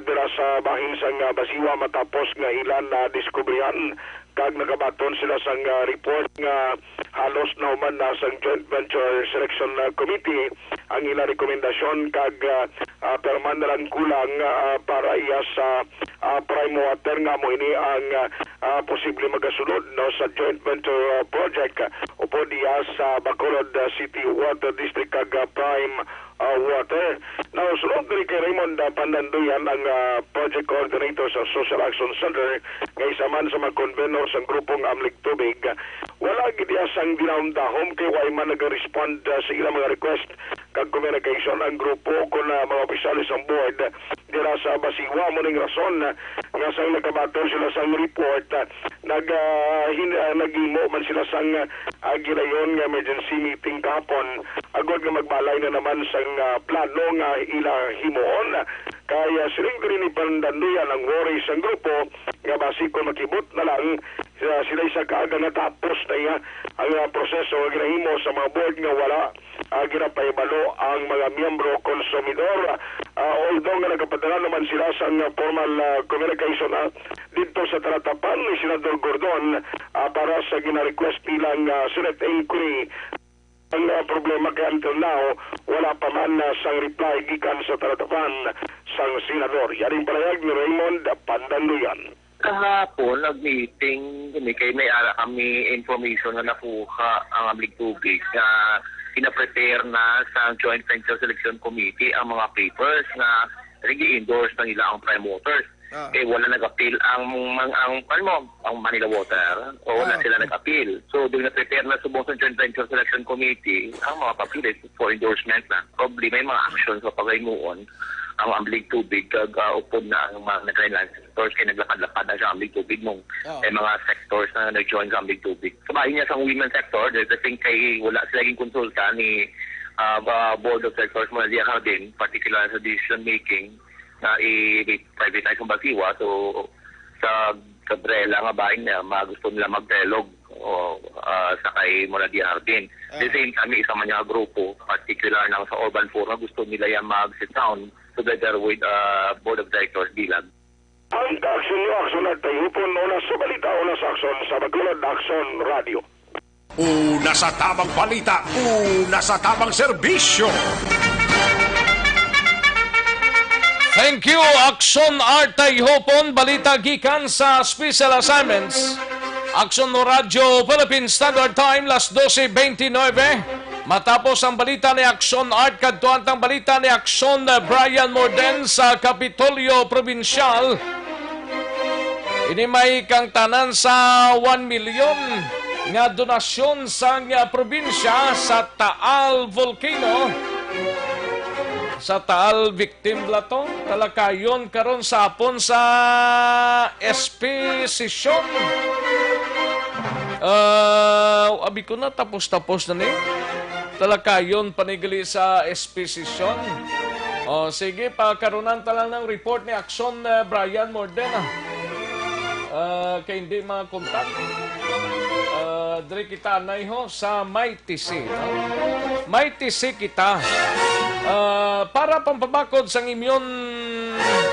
dira sa bahin sang Basiwa matapos nga ilan na diskubrihan kag nakabaton sila sang report nga halos na human na sang Joint Venture Selection Committee ang ilang rekomendasyon kag perman na lang kulang para iya sa prime water nga mo ini ang posible magasunod no sa Joint Venture Project upo diya sa Bacolod City Water District kag prime water. Now, sunod rin kay Raymond Pandanduyan ang project coordinator sa Social Action Center nga isa man sa mga convenor sa grupong Amlig Tubig. Wala gidya sang dinahom kay way man nag-respond sa ilang mga request kag communication ang grupo kon mga opisyalis ang board dira sa Basiwa mo ning rason nga sang nakabaton sila sang report naghimo man sila sang gilayon nga emergency meeting kahapon agod nga magbalay na naman sang plano nga ila himoon kaya siling rin ni Pandanduyan ang worry sang grupo nga basikon makibot na lang sila isa kaaga natapos na iya ang proseso nga ginahimo sa mga board nga wala ginapaibalo ang mga miyembro konsumidor although nga nagpapadala naman sila sa formal communication dito sa talatapan ni Senador Gordon para sa gina-request nilang Senate inquiry. Ang problema kay until now, wala pa man sang reply gikan sa talatapan sang senador. Yaring palayag ni Raymond Pandanduyan. Kahapon, nag-meeting kay may ara kami information na nakuha ang Amlig Tubig na pinaprepare na sa Joint Venture Selection Committee ang mga papers na i-endorse ng nila ang prime waters. Wala nag-appeal ang Manila Water o wala sila nag-appeal. So, doon na-prepare na subong sa Joint Venture Selection Committee ang mga papilis for endorsement na. Probably may mga actions sa pagaymuon ang Amlig Tubig upod na ang mga nag-land sectors kaya naglakad-lakad na sa Amlig Tubig mong mga sectors na nag-join sa Amlig Tubig. Sabahin niya sa women sector, I think kay wala sila naging konsulta ni Board of Sectors mo na din, particular sa decision making na i-privatize ang basiwa. So sa Cabrera nga bahin niya, gusto nila magdelog o sakay mula di Hardin. The same time, isa man yung grupo, particular na sa urban forum, gusto nila yan mag-sit down together with board of directors bilang. Ang aksyon nyo, aksyon at tayupon, una sa balita, una sa aksyon, sa Bacolod Aksyon Radio. Una sa tamang balita, una sa tamang serbisyo. Thank you, Aksyon Artay Hopon, balita gikan sa Special Assignments. Aksyon no Radyo Philippine Standard Time, las 12:29. Matapos ang balita ni Aksyon Art, kadtuan ang balita ni Aksyon Brian Morden sa Kapitolyo Provincial. Inimay kang tanan sa 1 million nga donasyon sa probinsya sa Taal Volcano. Sa Taal victim blato, talakayon karon sa hapon sa SP session. Abi ko na tapos na ni. Talakayon panigali sa SP session. Sige, pakarunan talang ng report ni Aksyon Brian Mordena. Kaya hindi mga kontak. Dari kita anay ho sa MyTC. No? MyTC kita. Para pampabakod sa immune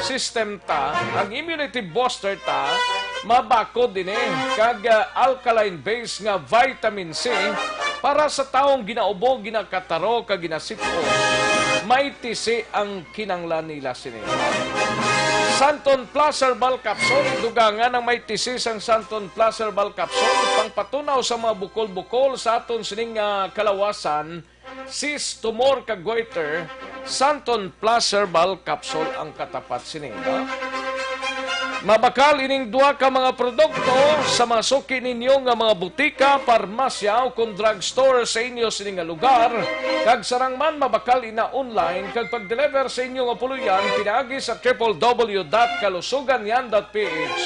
system ta, ang immunity booster ta, mabakod din kag alkaline base nga vitamin C para sa taong ginaubo, ginakataro, kag ginasipos. MyTC ang kinanglan nila sini. Santon Plus Herbal Capsule, dugangan ng MyTC sang Santon Plus Herbal Capsule, pangpatunaw sa mga bukol-bukol sa aton sining kalawasan, sis, tumor, kag goiter, Santon Plus Herbal Capsule ang katapat sining. Mabakal ining duha ka mga produkto sa mga suki ninyo nga mga butika, parmasya o kung drugstore sa inyo sining nga lugar. Kag sarangman mabakal ina online kag pag-deliver sa inyo nga puluyan pinaagi sa www.kalusuganyan.ph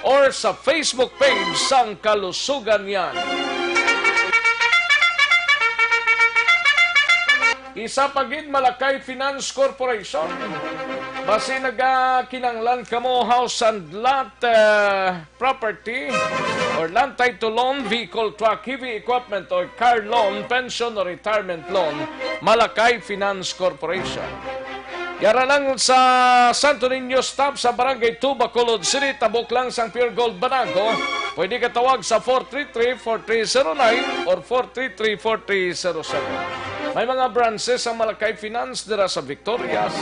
or sa Facebook page sang Kalusuganyan. Isa pagid Malakay Finance Corporation. Basi nagakinanglan kamo house and lot property or land title loan, vehicle, truck, heavy equipment or car loan, pension or retirement loan, Malakay Finance Corporation. Yara lang sa Santo Niño stop sa Barangay 2, Bacolod City, tabok lang sang Pure Gold Banago. Pwede ka tawag sa 433-4309 or 433-4307. May mga branches ang Malakay Finance dira sa Victorias,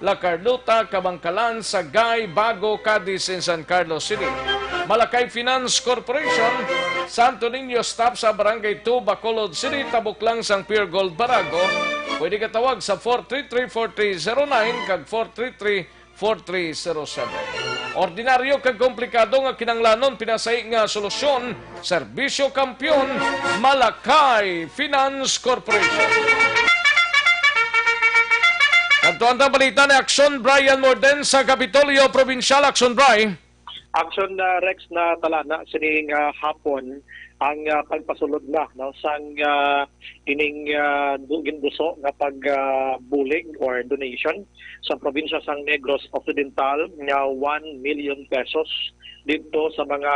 La Carlota, Kabangkalan, Sagay, Bago, Cadiz, and San Carlos City. Malakay Finance Corporation, Santo Niño stop sa Barangay 2, Bacolod City, tabok lang sang Pure Gold Barago. Pwede ka tawag sa 433-4309 kag 433-4307. Ordinaryo kag komplikado nga kinanglanon pinasay nga solusyon, serbisyo kampiyon, Malakay Finance Corporation. Kantuan ta balita ni Aksyon Brian Morden sa Kapitolyo Provincial. Aksyon Brian. Aksyon na Rex na talana sining hapon ang pagpasulod na sang ining ginbuso nga pagbulig or donation sa probinsya sang Negros Occidental nga 1 million pesos dito sa mga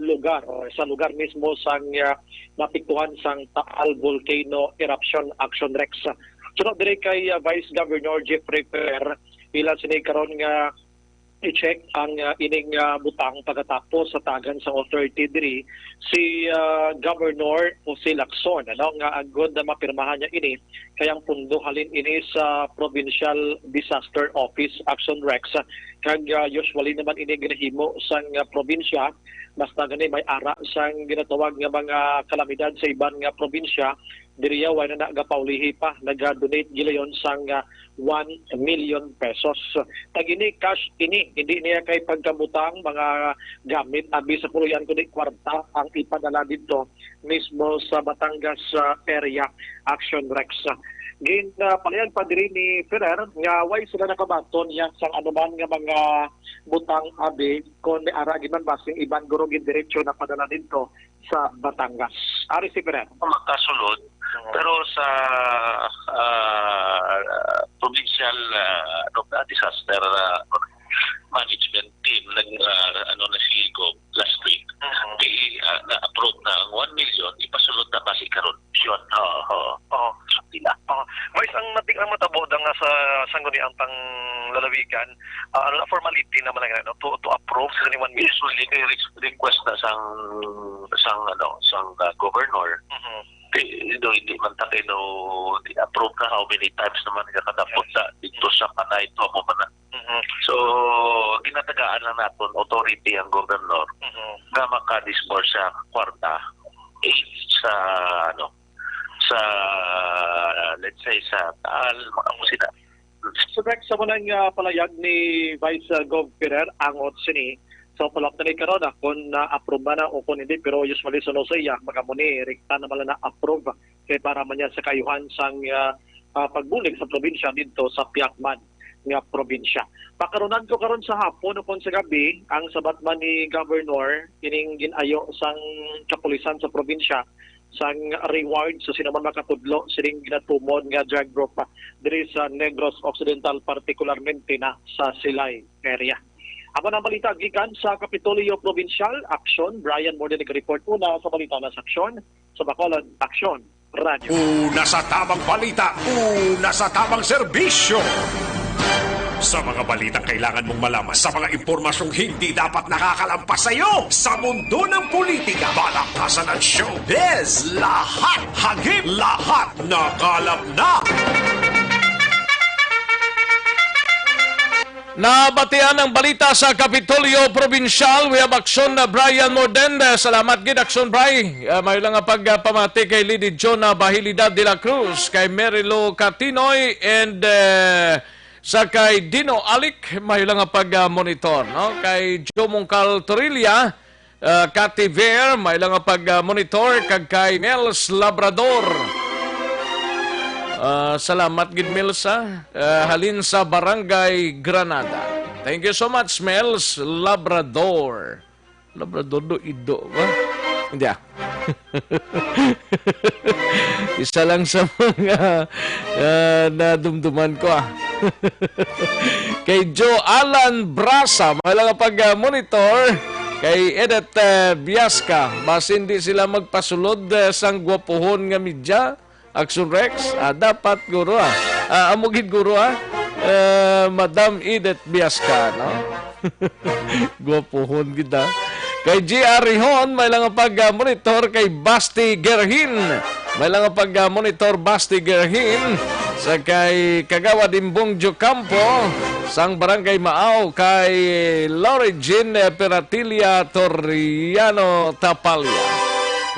lugar o sa lugar mismo sang napiktuhan sang Taal Volcano Eruption. Action Rex. Sunod dire kay Vice Governor Jeffrey Ferrer, ilan sini karon nga i-check ang ining butang pagkatapos sa tagan sa authority diri si Governor Jose Lacson nga agod na mapirmahan niya ini kayang pundo halin ini sa Provincial Disaster Office. Action Rex kag usually naman ini ginahimo sang probinsya basta gani may ara sang ginatawag nga mga kalamidad sa iban nga probinsya diriya wala na nagapaulihi pa nag-donate gilayon sang 1 million pesos. Tagini cash ini hindi niya kay pagkabutang mga gamit abi sa puluyan kundi kwarta ang ipadala dito mismo sa Batangas area. Action Rex. Gin palayan pa diri ni Ferrer nga way sila nakabaton yan sang anuman nga mga butang abi kon may ara giman basing iban guro gid diretso na padala dito sa Batangas. Ari si Ferrer. Magkasulod pero sa provincial disaster ang panglalawigan, formality naman lang to approve sa anyone usually kay request na sang governor. Hindi man tayo approve na how many times naman kadapot sa dito sa kanay to mo man. So ginatagaan lang naton authority ang governor nga maka-disperse sa kwarta sa sa let's say sa taal makamusina. So Rex, sa munang palayag ni Vice Gov Ferrer ang otsini so palak na ni karon kung na-approve ba na o kung hindi, pero usually suno sa iya magamuni rekta naman na approve kay para man yan sa kayuhan sang pagbulig sa probinsya dito sa Piakman nga probinsya. Pakaronan ko karon sa hapon o kung sa gabi ang sabat man ni Governor kining ginayo sang kapulisan sa probinsya sang reward sa sino man makatudlo sining ginatumon nga drug group diri sa Negros Occidental, particularmente na sa Silay area. Amo ang balita gikan sa Kapitolyo Provincial, Aksyon. Brian Morden nag-report una sa balita na sa Aksyon. Sa Bacolod, Aksyon Radio. Una sa tamang balita, una sa tamang serbisyo. Sa mga balitang kailangan mong malaman, sa mga impormasyong hindi dapat nakakalampas sa iyo, sa mundo ng politika, balakasan at showbiz, lahat hagip, lahat nakalap na. Nabatian ang balita sa Kapitolyo Provincial. We have Aksyon na Brian Morden. Salamat gid Aksyon Bri. May lang nga pagpamati kay Lady Jonah Bahilidad de la Cruz, kay Merilo Catinoy, and sa kay Dino Alik. May lang nga pag-monitor. No? Kay Jomongkal Torilla, Cathy Ver, may lang nga pag-monitor. Kay Nels Labrador. Salamat gid Melsa, halin sa Barangay Granada. Thank you so much Mels Labrador. Labrador do ido ba? Hindi Isa lang sa mga nadumduman ko Kay Joe Alan Brasa, may pag-monitor. Kay Edith Biasca, mas hindi sila magpasulod sang gwapohon nga media. Aksyon Rex, dapat guro amugid guro Madam Edith Biasca, no? Gwapohon kita. Kay G.R. Rihon, may lang pag-monitor. Kay Basti Gerhin, may lang pag-monitor Basti Gerhin. Sa kay Kagawa Dimbong Jocampo, sang Barangay Maaw. Kay Laurie Jean Peratilia Torriano Tapalia,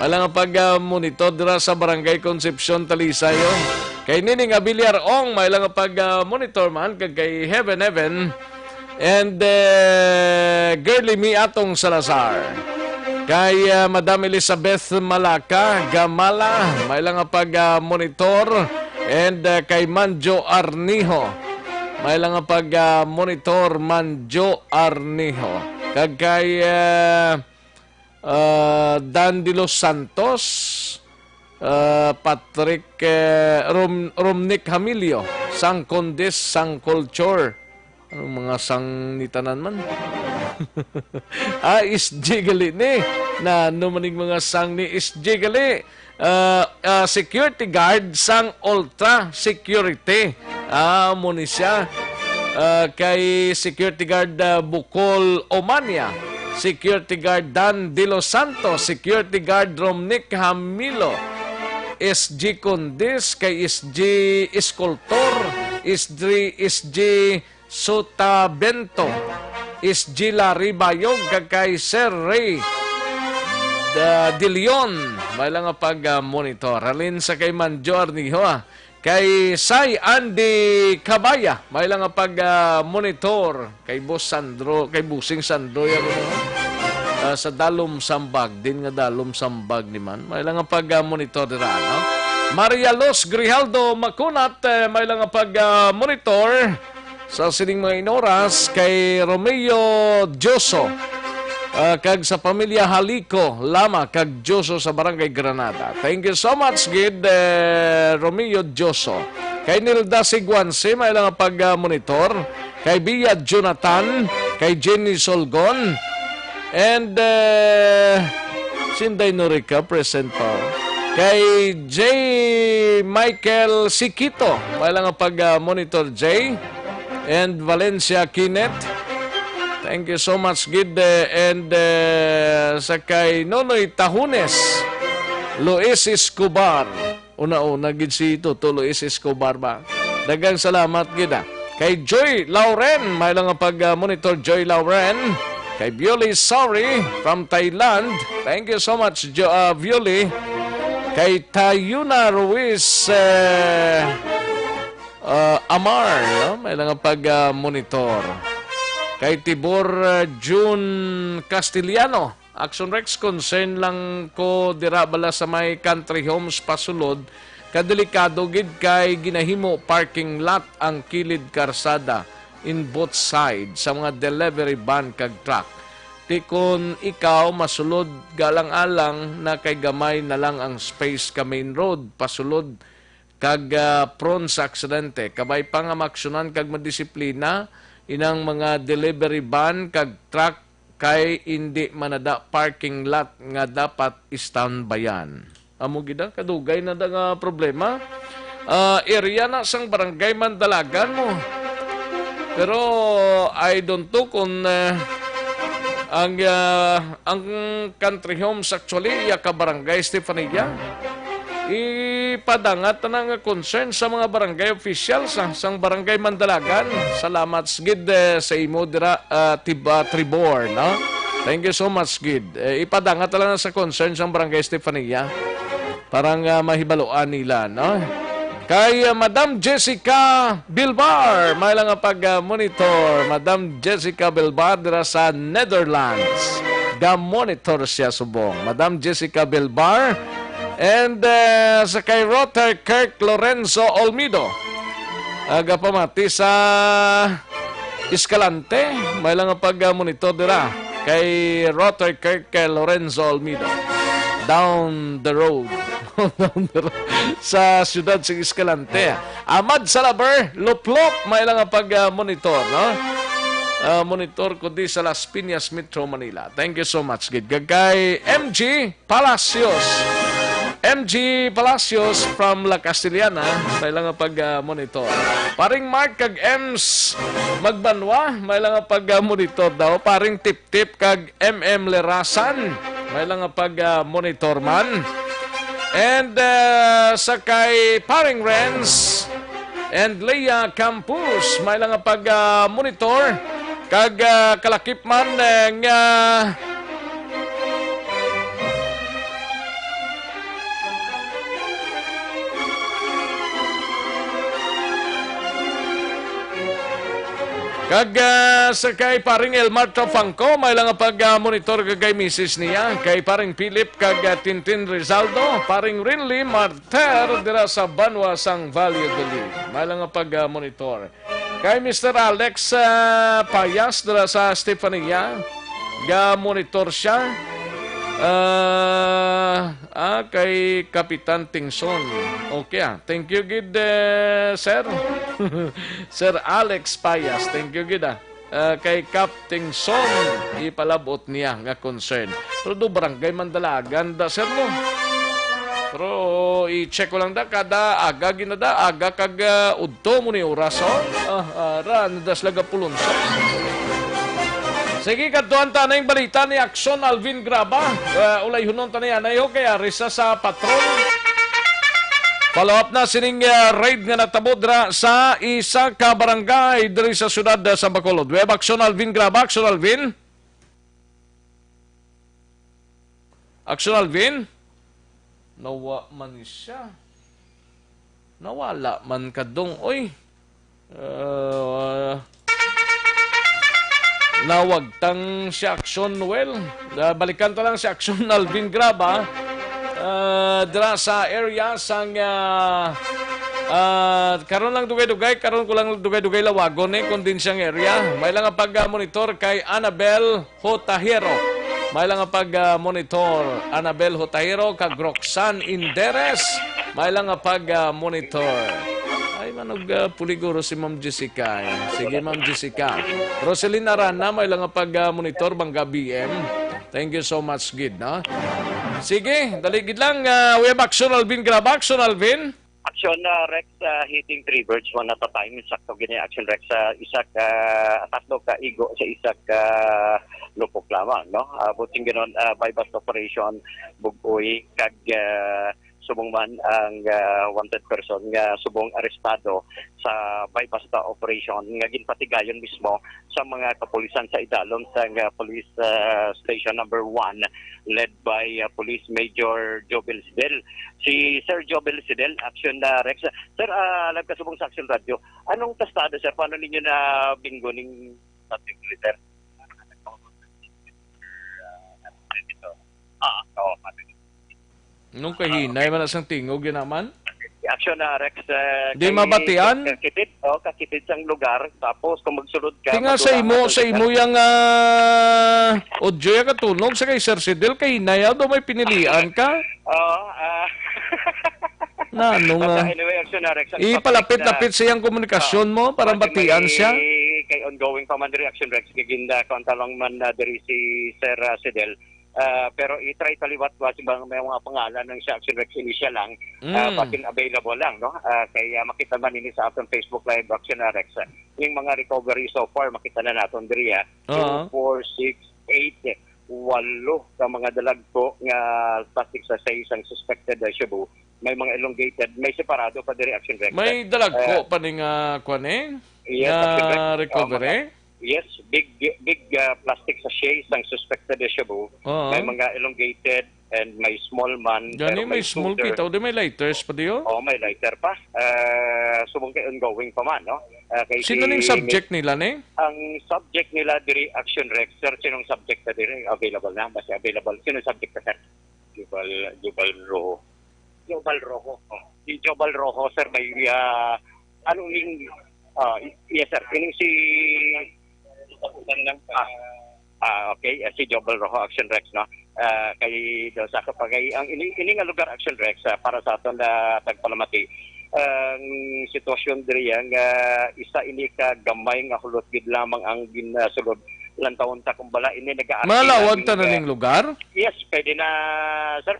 malang pag-monitor dira sa Barangay Concepcion, Talisayo. Kay Nining Abiliar Ong, may lang pag-monitor man. Kay Heaven Heaven, and Girly Mi Atong Salazar. Kay Madam Elizabeth Malaka Gamala, may lang pag-monitor. And kay Manjo Arniho, may lang pag-monitor. Manjo Arniho. Kay Dan de los Santos, Patrick Romnick Hamilio, sang Condes, sang Culture. Anong mga sang nitanan man? SG gali ni. Na numanig mga sang ni SG gali. Security guard sang Ultra Security. Muna siya. Kay security guard Bukol Omania, security guard Dan de los Santos, security guard Romnick Hamilo, SG Condis, kay SG Escultor, SG Sotabento, SG Larry Bayog, kay Sir Ray De Leon, may lang pag-monitor. Halin sa kay Manjor Niho, kay Sai Andy Cabaya, may lang pag-monitor. Kay Boss Sandro, kay Busing Sandro yan sa Dalom Sambag, din nga Dalom Sambag ni man, may lang pag-monitor dira, no? Maria Los Grijaldo Makunat, may lang pag-monitor sa sining mga inoras. Kay Romeo Joso, kag sa pamilya Haliko Lama kag Joso sa Barangay Granada. Thank you so much gid Romeo Joso. Kay Nilda Siguanse, may lang pag-monitor. Kay Bia Jonathan, kay Jenny Solgon, and Sinday Norica present pa. Kay J. Michael Sikito, may lang pag-monitor J. and Valencia Kinet. Thank you so much, Gid. And sa kay Nonoy Tahunes, Luis Escobar. Una-una, Gid si ito, Luis Escobar ba? Dagang salamat, Gid. Kay Joy Lauren, may lang pag-monitor Joy Lauren. Kay Bulig Sorry from Thailand. Thank you so much, Bulig. Kay Tayuna Ruiz Amar, no? May lang pag-monitor. Kay Tibor June Castellano, Aksyon Rex, concern lang ko dira bala sa may country homes pasulod. Kadelikado gid kay ginahimo parking lot ang kilid karsada in both sides sa mga delivery van kag truck. Di kun ikaw masulod galang-alang na kay gamay na lang ang space ka main road pasulod kag prone sa aksidente. Kabay pa nga maksyonan kag madisiplina inang mga delivery van kag truck kay hindi manada parking lot nga dapat standbyan. Amo gid kadugay na da nga problema. Area na sang barangay Mandalagan mo. Pero I don't know kung ang country homes actually ka barangay Stefania ipadangat na nga concern sa mga barangay officials sang barangay Mandalagan. Salamat gid sa imo dira Tribor, no? Thank you so much, gid. Ipadangat lang sa concern sang barangay Stefania parang mahibaloan nila, no? Kay Madam Jessica Bilbar, may lang pag-monitor. Madam Jessica Bilbar dira sa Netherlands. Ga-monitor siya subong. Madam Jessica Bilbar. And sa kay Rotter Kirk Lorenzo Olmido. Agapamati sa Escalante. May lang pag-monitor dira. Kay Rotter Kirk Lorenzo Olmido. Down the road. Sa siyudad sa Escalante. Ahmad Salaber, Luplop, may lang pag-monitor, no? Monitor ko di sa Las Piñas, Metro Manila. Thank you so much, Gid. Kay MG Palacios. MG Palacios from La Castellana, may lang pag-monitor. Paring Mark kag Ems Magbanwa, may lang pag-monitor daw. Paring Tip-Tip kag MM Lerasan, may lang pag-monitor man. And sa kay Paring Renz and Leia Campus, may lang pag-monitor kag kalakip man nga kag sa kay Paring Elmar Trofangco, may lang pag-monitor kay Mrs. niya. Kay Paring Philip kag Tintin Rizaldo. Paring Rinley Marter dira sa Banwa sang Valle de Lee. May lang pag-monitor. Kay Mr. Alex Payas dira sa Stefania. Ga-monitor siya. Kay Kapitan Tingson. Okay, thank you, gid, sir. Sir Alex Payas, thank you, gid, kay Captain Son, ipalabot niya nga concern. Pero do barangay Mandalagan da, sir, no? Pero i-check ko lang da, kada aga ginada, aga kag udto mo ni oraso. Ran, das laga pulunso. Sige, katuan ta na yung balita ni Aksyon Alvin Graba. Ulay hunon ta na yan. Ayaw kaya risa sa patron. Follow up na sining raid nga natabodra sa isa ka barangay diri sa syudad sa Bacolod. Web Aksyon Alvin Graba. Aksyon Alvin? Aksyon Alvin? Nawa man siya. Nawala man kadong. Oy. Nawagtang si Aksyon Noel. Balikan ta lang si Aksyon Alvin Graba. Dira sa area sang karon lang dugay-dugay, karon ko lang dugay-dugay lawagon kundi siyang area. May lang pag-monitor kay Annabel Hotahero. May lang pag-monitor Annabel Hotahero kag Roxanne Inderes. May lang pag-monitor. Ay, manog puliguro si Ma'am Jessica. Sige, Ma'am Jessica. Roselyn Arana, may lang pag-monitor Bangga BM. Thank you so much, Gid, no? Sige, daligid lang. We have Aksyon Alvin Graba. Aksyon Alvin? Aksyon Rex hitting three birds one at a time. Sakto gini Aksyon Rex isa ka tatlo ka igo sa isa ka lupok lamang, no? Buting ganon bypass operation bugoy kag subong man ang wanted person nga subong arestado sa bypass operation nga ginpatigayon mismo sa mga kapulisan sa idalom sa police station number 1 led by Police Major Jobel Sidel. Si Sir Jobel Sidel, Aksyon Rex. Sir, live ka subong sa Aksyon Radio. Anong testado, sir? Paano ninyo na bingo ning subject letter? Oo, Nung kahinay man asang tingog yun naman? Aksyon Rex. Di mabatian? Kakitid sang lugar. Tapos kung magsulod ka... Tinga sa imo yung audio yung katunog sa kay Sir Sidel, kahinay daw may pinilian ka? Anyway, Aksyon Rex. Ipalapit-lapit sa iyang komunikasyon mo para batian siya? Kay ongoing pa man diri Aksyon Rex, giginda kontalong man diri si Sir Sidel. Pero i-try taliwat was may mga pangalan ng sa Aksyon Rex initial lang, pakin available lang, no? Kaya makita man ini sa atong Facebook Live Aksyon Rex. Yung mga recovery so far makita na naton diri 2, 4, 6, 8, 8 ka mga dalagko nga plastic sa isang suspected shabu. May mga elongated, may separado pa diri Aksyon Rex. May dalagko pa ning kuan yes, recovery. Yes, big plastic sachets ang suspected shabu. May mga elongated and may small man. Gani may small kita. O di may lighters pa diyo? Oo, may lighter pa. Subong kay ongoing pa man, no? Sino ning subject nila, ne? Ang subject nila diri Aksyon Rex. Sir, sinong subject na diri? Available na? Basta available. Sinong subject na, sir? Jobal Rojo. Jobal Rojo. Si Jobal Rojo, sir, may anong yes, sir. Ining si... okay, si Jobel Rojo Aksyon Rex, no? Kay do sa kapagay ang ini nga lugar Aksyon Rex para sa aton na tagpalamati. Ang sitwasyon diri ang isa ini ka gamay nga hulot gid lamang ang ginasulod lantawon ta kumbala ini nagaarki. Malawag ta na ning lugar? Yes, pwede na, sir.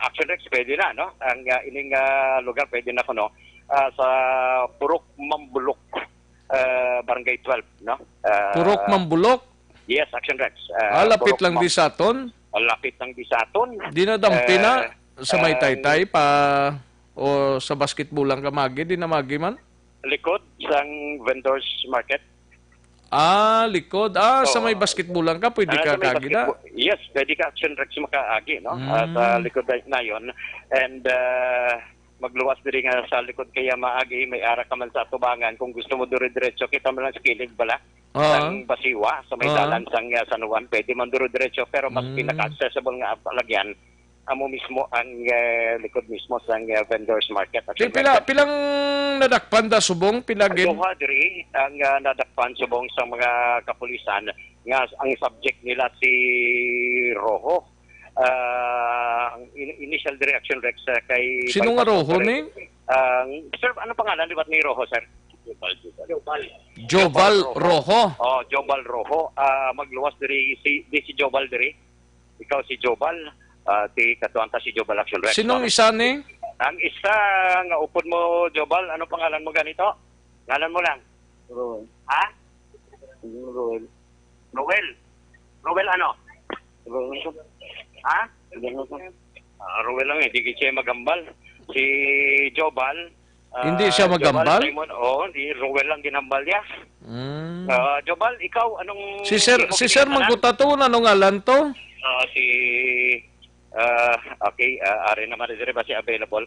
Aksyon Rex pwede na, no? Ang ining lugar pwede na kuno sa Purok Mambulok. Barangay 12, no? Purok Mambulok? Yes, Aksyon Rex. Lapit lang di sa aton? Lapit lang di sa aton. Di na dampi na sa may taytay pa o sa basketball lang ka magi? Di na magi man? Likod sang vendors market. Likod. Sa may basketball lang ka, pwede ka kagi na? Yes, pwede ka Aksyon Rex makaagi, no? Sa likod na yon. And magluwas diri nga sa likod kaya maagi may ara ka man sa tubangan kung gusto mo dire-diretso kita man lang sa kilig bala sang Basiwa sa may dalan sang San Juan pwede man dire-diretso pero mas pinaka-accessible nga palagyan amo mismo ang likod mismo sang vendors market. Pilang nadakpan da subong pilagin? Duha diri ang nadakpan subong sa mga kapulisan nga ang subject nila si Rojo. Initial Aksyon Rex kay... Sino nga Rojo ni? Sir, ano pangalan ni Rojo, sir? Jobal Rojo. Jobal Rojo. Magluwas diri si Jobal diri. Ikaw si Jobal. Ti katuanta si Jobal Aksyon Rex. Sinong isa ni? Ang isa nga upod mo, Jobal, ano pangalan mo ganito? Ngalan mo lang. Roel. Ha? Roel. Roel ano? Ha? Ruel lang di siya magambal. Si Jobal. Hindi siya magambal? Di Ruel lang ginambal niya. Jobal, ikaw, anong... Si Sir magkutato, anong ngalan to? Okay, ari naman diri ba si available.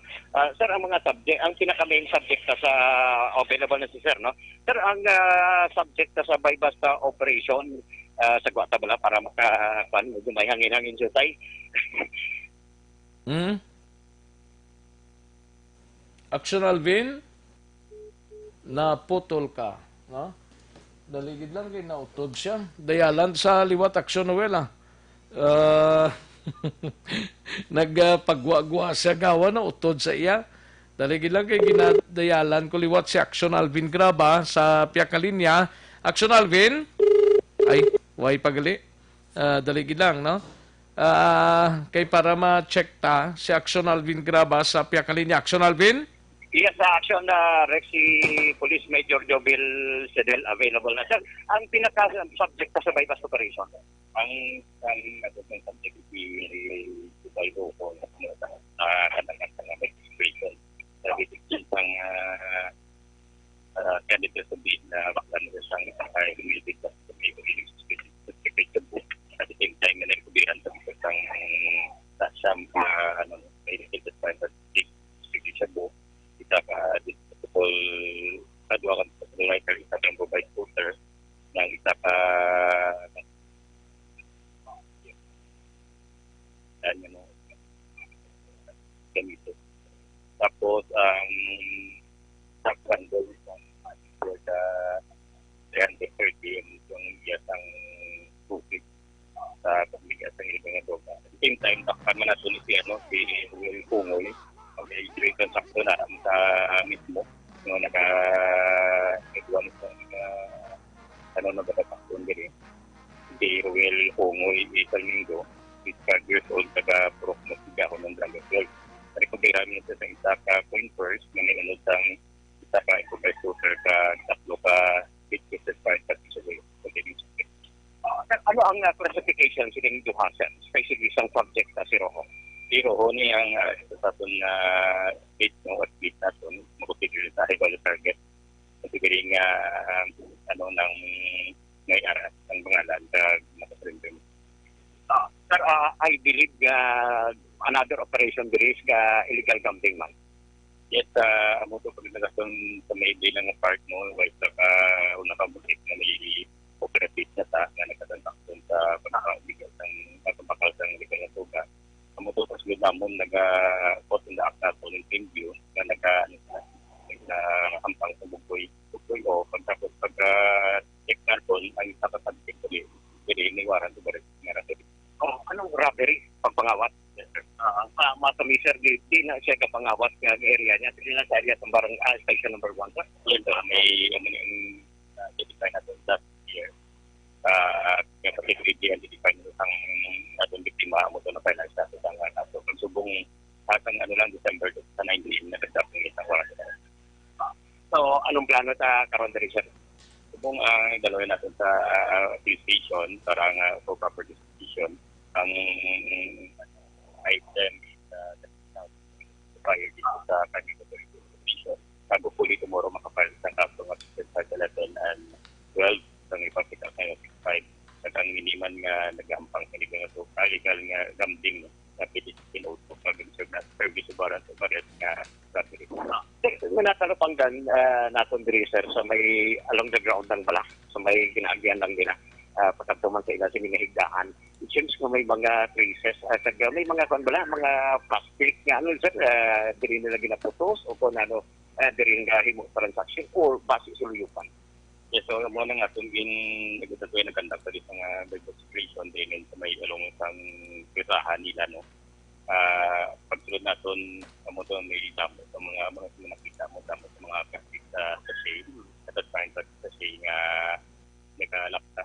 Sir, ang mga subject, ang pinaka-main subject sa available na si Sir, no? Sir, ang subject sa bypass operation, sa gwata bala para makakuan medyo may hangin-hangin jutay. Aksyon Alvin, naputol ka, no? Daligid lang kay nautod siya. Dayalan sa liwat Aksyon Noel, nagpagwa-gwa siya gawa na utod sa iya. Daligid lang kay ginadayalan ko liwat si Aksyon Alvin Graba sa Piakalinya. Aksyon Alvin? Ay, way pagali. Daligid lang, no? Kay para ma-check ta si Aksyon Alvin Graba sa Piakalinya. Aksyon Alvin? Yes, sa action na Rex, si Police Major Jobil Sedel available na siya. Ang pinaka-subject sa bypass operation, ang subject is bypass ko na kanang situation sa ang candidate sa bid na baklan na siyang humility sa may specific book at the same time na nagkubiran sa isang siyang may related sa siya book kita ka disposable kadwa kan sa writer isa kang provide footer ng isa ka ganito. Tapos ang sakandol for the 330 yung iyasang tubig sa pagbigas ng ibang droga. At the same time, takpan man nasunod si Will Pungoy i-create ang sakto na sa mismo no naka-equal sa nagkakakon din hindi Ruel Hongoy isang linggo 5 years old taga-prok na sigaho ng drug assault. Pero kung kailangan nito sa isa ka point first na may ano sang isa ka supervisor ka tatlo ka cases para sa ano ang classification sining duhasan especially isang project na si Rojo. Si Rojo ni ang sa aton na state no at state naton makutigil sa high value target. Matigil nga ano nang may aras ang pangalan sa nakaprende. Sir, I believe another operation there is illegal gambling man. Yes, amo to pagdalason sa may bilang park mo why sa unakabutik na may operative na ta na nagkatantang sa panakaligal ng pagpapakal sa legal na tuga. Amo to pas namon naga-put in the act na to ng team view na ampang sa bukoy o pagtapos pagka-check na to ang kapatid ko din ni waran to ba anong robbery pagpangawat matamiser di na siya kapangawat nga area niya dili na sa area ng barangay station number 1 yun may define na doon last year particularly ang define ang atong biktima mo doon na finance natin ang nato pagsubong hasang lang December sa 19 na nagdapong isang oras so anong plano sa karon diri sir subong dalawin natin sa police station para nga for proper disposition ang item prior dito sa kanyang position. Bago po tomorrow makapal sa kapong at 11 and 12 sa ipapita sa 65 sa kang miniman nga nagampang kanilang ito legal nga gambling na pinuot po pag-serve na service barat o barat nga strategi. Manatalapanggan naton diri sir sa may along the ground ng balak sa may ginagyan lang nila patagtuman sa ila sa minahigdaan. It seems nga may mga traces may mga mga plastic nga sir diri nila ginaputos o kung diri nga himo transaction or base suluyupan. Yes, so mo nang atong nagtatuloy na conduct dito nga investigation din sa may along sang pirahan nila pagsulod naton amo to may damo sa mga nakita mo damo sa mga plastic sa sachet at that time sa sachet nga nakalapta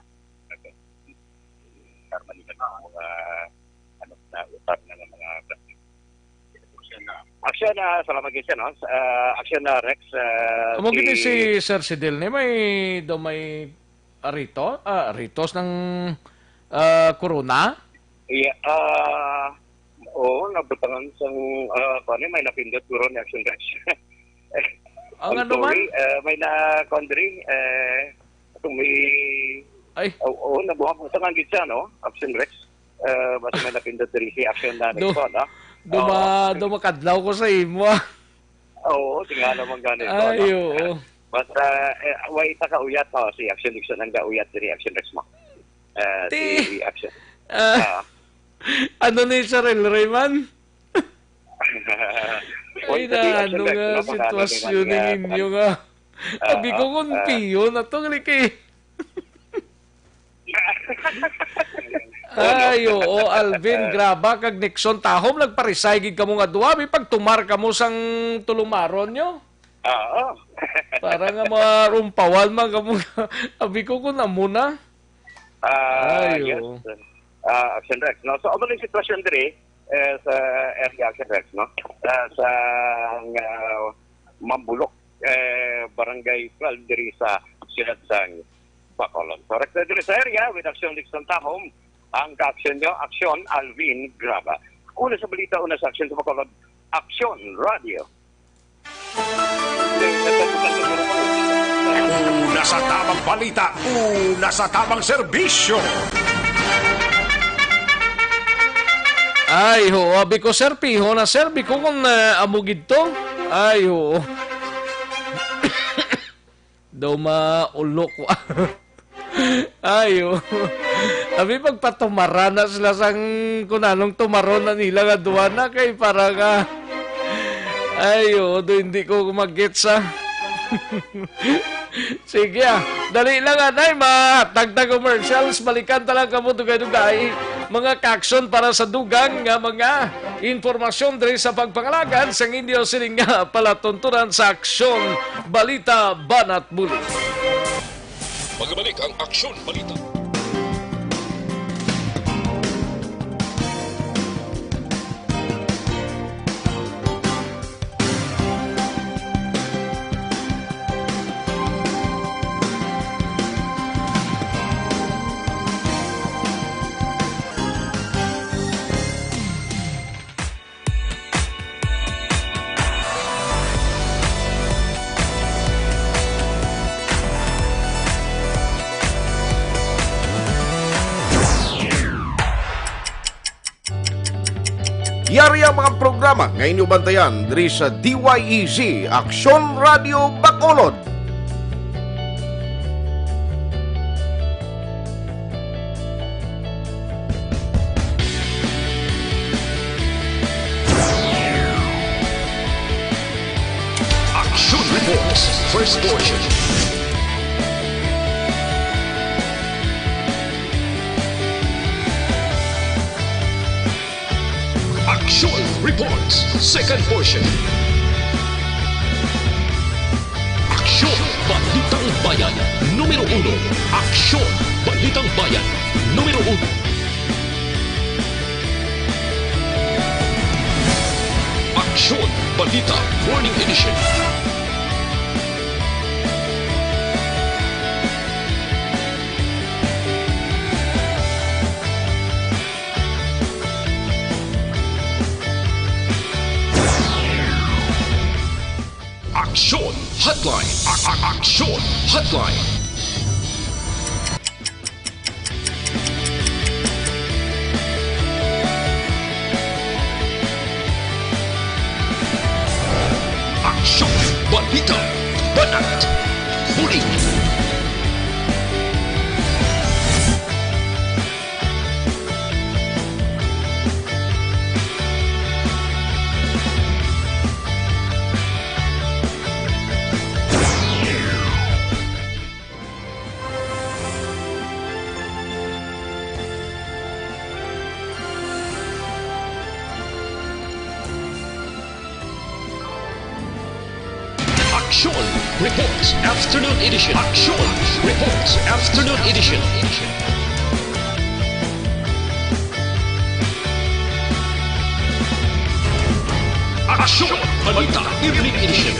karma nila ng mga na utar na mga plastic. Aksyon na salamat gid no. Aksyon na Rex. Amo gid si Sir Sidel ni may ritos ng corona. Yeah, nabutangan sang may napindot puro ni Aksyon Rex. Ang ano man? May na kondring may nabuhat mo sa gid siya no, Aksyon Rex. Basta may napindot diri si Aksyon na Rex no. Dumakadlaw ko sa imo. Oo, tingala naman ganito. Ay, oo. Basta, way ta kauyat si Aksyon Dixon ang kauyat diri Aksyon Rex mo. Si Aksyon. Ano ni Sir Rayman? Ay na, ano nga sitwasyon ninyo nga. Abi ko kung piyon na to, Liki. Ay, oo, Alvin, graba, kag Nixon, tahom, nagparisay, ka mo nga duwa, may pagtumar ka mo sang tulumaron nyo. Oo. Para nga marumpawan, abi ko kung namuna. Yes. Aksyon Rex, no? So, ano yung sitwasyon diri sa area Aksyon Rex, no? Sa Mambulok, Barangay 12 diri sa siyudad sang Bacolod. So, Rex na diri sa area with Aksyon Lixon Tahom, ang ka-aksyon nyo, Aksyon Alvin Graba. Una sa balita, una sa Aksyon sa Bacolod, Aksyon Radio. Una sa tamang balita, una sa tamang serbisyo. Ay, ho, abi ko serpiho na serbi ko kung amugid to. Ay, ho. Daw maulok ko. Ay, ho. Abi pagpatumara na sila sang kunanong tumaron na nila nga duwa na kay para nga. Ay, ho, do hindi ko mag-gets Sige dali lang anay, matagtag commercials, balikan talaga mo dugay-dugay mga kaksyon para sa dugang nga mga informasyon diri sa pagpangalagan sa inyo sining nga palatuntunan sa Aksyon Balita Banat Bulig. Magbalik ang Aksyon Balita. Yari ang mga programa nga inyo bantayan diri sa DYEZ Aksyon Radio Bacolod. Aksyon Reports, first portion. Aksyon Reports, second portion. Aksyon Balitang Bayan, numero 1. Aksyon Balitang Bayan, numero 1. Aksyon Balita Morning Edition. Aksyon Hotline. Aksyon Hotline. Aksyon Balita Banat Bulig. Aksyon Reports Afternoon Edition. Aksyon Reports Afternoon Edition. Aksyon Balita Evening Edition.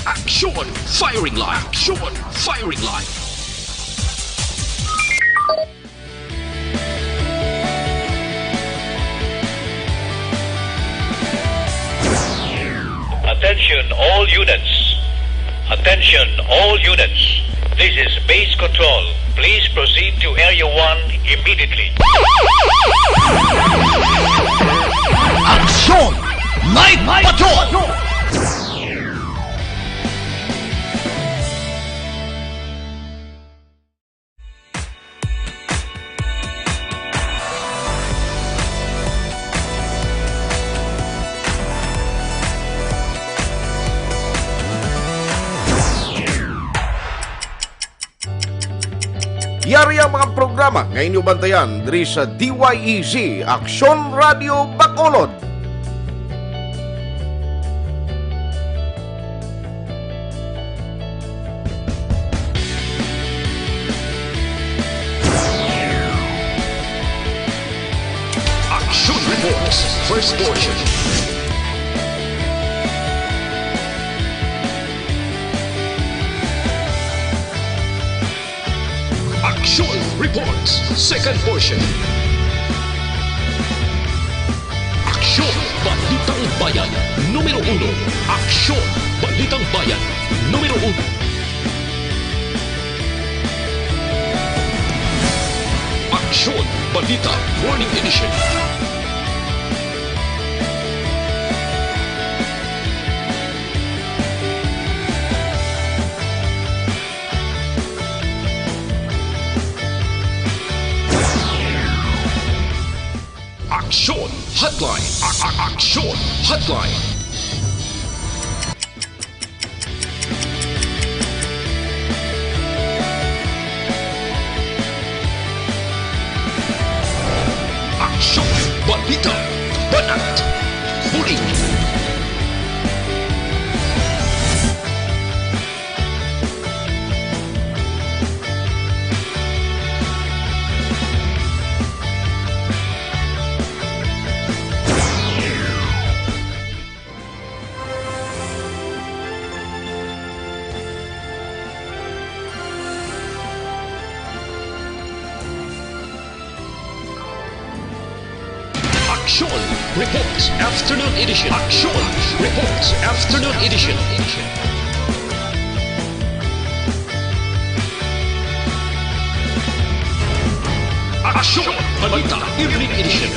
Aksyon Firing Line. Aksyon Firing Line. Attention all units. Attention all units. This is base control. Please proceed to Area 1 immediately. Aksyon Night Patrol! Yari ang mga programa nga inyo bantayan diri sa DYEZ Aksyon Radio Bacolod. first portion. Aksyon Reports, second portion. Aksyon Balitang Bayan, numero 1. Aksyon Balitang Bayan, numero 1. Aksyon Balita Morning Edition. Aksyon Hotline. Aksyon Hotline. Aksyon Balita. Banat. Bulig. Aksyon Reports Afternoon Edition. Aksyon Reports Afternoon Edition. Aksyon Balita Evening Edition.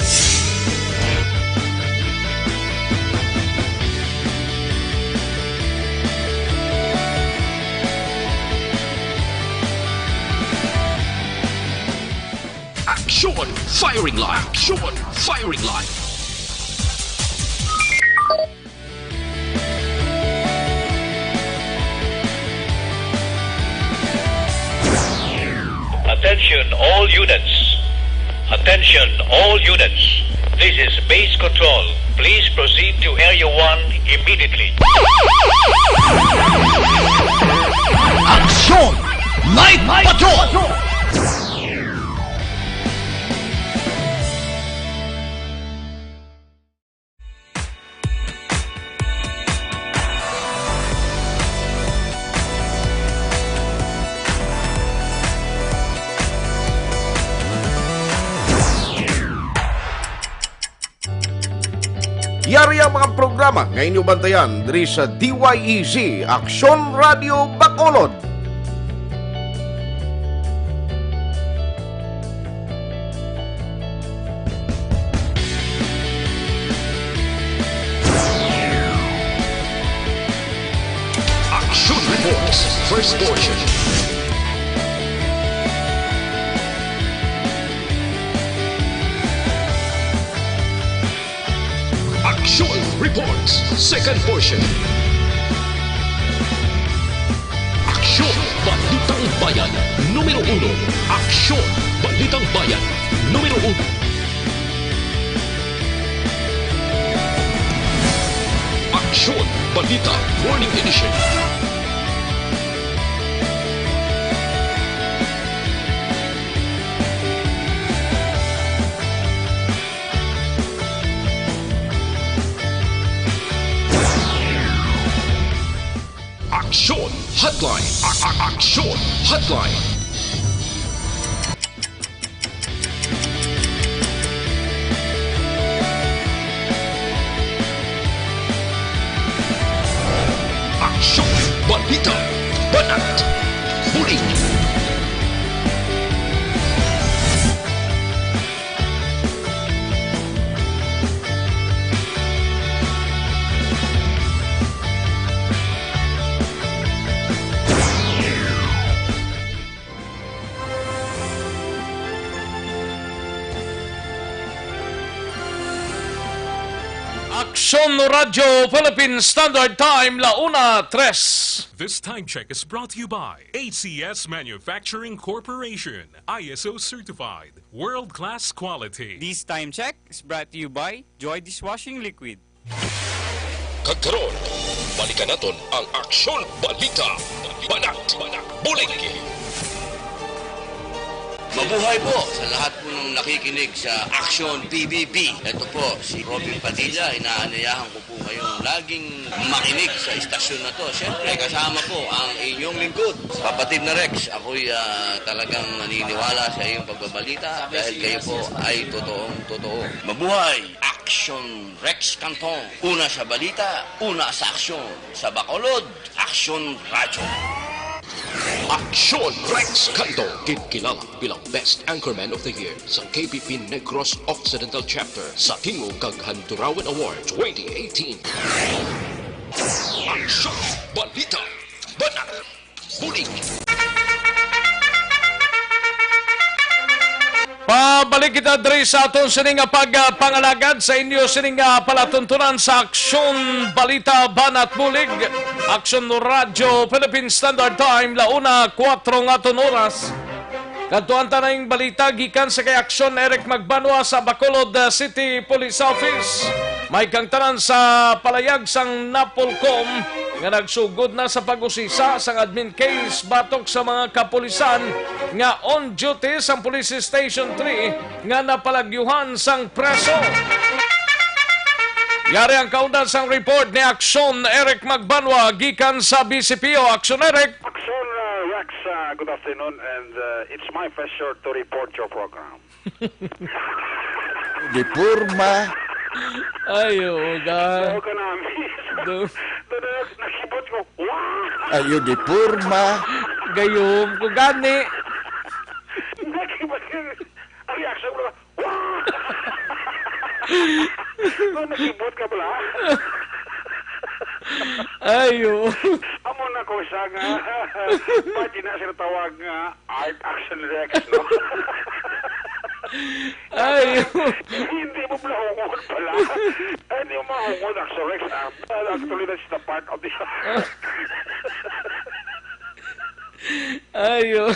Aksyon Firing Line. Aksyon Firing Line. Attention all units. Attention all units. This is base control. Please proceed to Area 1 immediately. Aksyon Night Patrol! Yari ang mga programa ngayon nyo bantayan diri sa DYEZ Aksyon Radio Bacolod. Aksyon Reports first portion. Aksyon Reports second portion. Aksyon Balitang Bayan, numero 1. Aksyon Balitang Bayan, numero 1. Aksyon Balita Morning Edition. Aksyon Hotline. Aksyon Hotline. Aksyon Balita. Banat. Bulig. Aksyon Radio Philippine Standard Time, La Una, Tres. This time check is brought to you by ACS Manufacturing Corporation, ISO certified, world-class quality. This time check is brought to you by Joy Dishwashing Liquid. Kagkaroon, balikan naton ang Aksyon Balita. Banat. Bulig. Mabuhay po sa lahat po ng nakikinig sa Aksyon PBB. Ito po, si Robin Padilla. Inaanayahan ko po kayong laging makinig sa istasyon na to. Siyempre, kasama po ang inyong lingkod. Kapatid na Rex, ako'y talagang naniniwala sa iyong pagbabalita dahil kayo po ay totoong-totoo. Mabuhay! Aksyon Rex Cantong. Una sa balita, una sa aksyon. Sa Bacolod, Aksyon Radio. Aksyon Rex Cantong, kilala bilang Best Anchorman of the Year sa KPP Negros Occidental Chapter sa Tingog kag Handurawan Award 2018. Aksyon, Balita, Banat, Bulig. Pabalik kita diri sa aton sining pagpangalagad sa inyo sining palatuntunan sa Aksyon Balita Banat Bulig. Aksyon Radio Philippine Standard Time launa 4 nga oras. Kadtuan tanang balita gikan sa kay Aksyon Eric Magbanwa sa Bacolod City Police Office. May kang tanan sa palayag sang Napolcom nga nagsugod na sa pag-usisa sang admin case batok sa mga kapulisan nga on duty sa Police Station 3 nga napalagyuhan sang preso. Yari ang kaundan sang report ni Aksyon Eric Magbanwa gikan sa BCPO. Aksyon Eric. Aksyon Rex, good afternoon, and it's my pleasure to report your program. Di Purma. Ayo, ga. Oo ka namin. Nakibot ko. Wow! Ayo di Purma. Gayom ko gani. Nakibot ko. Ang reaction ko. Wow! Nakibot ka pala. Ayo. Amo na ko sa nga. Pati na sila tawag nga Art Action Rex, no? Ayo. Hindi mo mahungod pala. Hindi mo mahungod, Action Rex. Actually, that's the part of the... Ayo.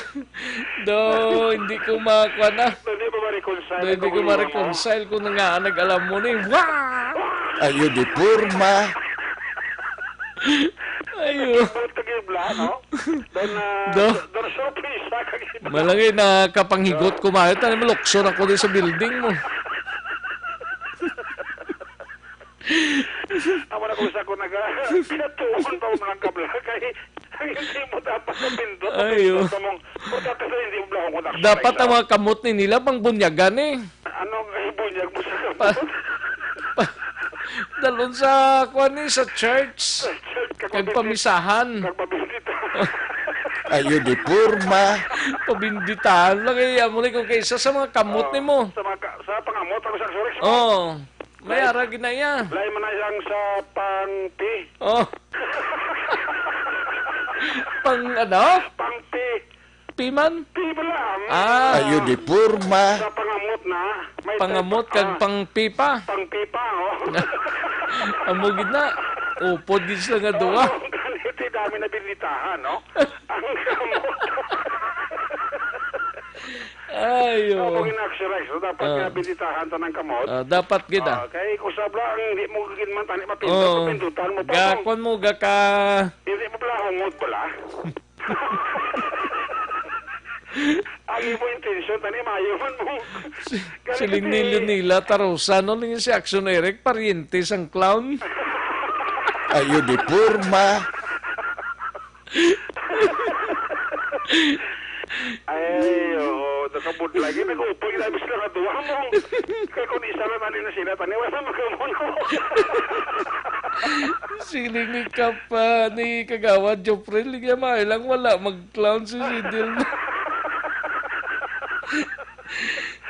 Do, hindi ko makuha na. Hindi ko ma-reconcile. Hindi ko ma-reconcile kung nga nag-alam mo ni. Wow! Ayo di Purma. Ayo. Do. Malangay na kapanghigot ko mahit. Ano mo, luksor ako din sa building mo. Ako na kung sa ko pinatuon pa mo ng kabla. Kaya hindi mo dapat sa pindot. Ayo. Dapat ang mga kamot ni nila pang bunyagan eh. Anong bunyag mo sa kamot? Dalon sa kuan sa church. Kagpamisahan. Ayo di Purma. Pabinditahan lang eh. Amo ni kung kaysa sa mga kamot ni mo. Sa pangamot ako sa Rex. Oo. May ara ginaya. Lain man na siyang sa pang-P. Oh. Pang ano? Pang-P. Piman? P ba lang? Ayo di Purma. Sa pangamot na. May pangamot kag pang-pipa. Pang-pipa, oh. Amugid na. Upod gid sila nga duwa. Ganito dami na binitahan, no? Ang gamot. Ayo. Kung in-Action Rex, dapat nga binitahan to ng kamot. Dapat gid ah. Kaya kung sabla, hindi mo gagin man tani mapindutan mo pa. Gakon mo gaka. Hindi mo pala hungod pala. Ang imo intensyon, tani mayaman mo. Siling nila tarusan. No lang si Aksyon Eric, pariente sang clown. Ayo di Purma. Ay, oo. Nakabud lagi. Nag-upag na ibig sila katuwa mo. Kaya kung isa na tani na sila, tani wala magamono. Siling ni Kapa, ni Kagawad Jofrel, ligya lang wala mag-clown si Sidil.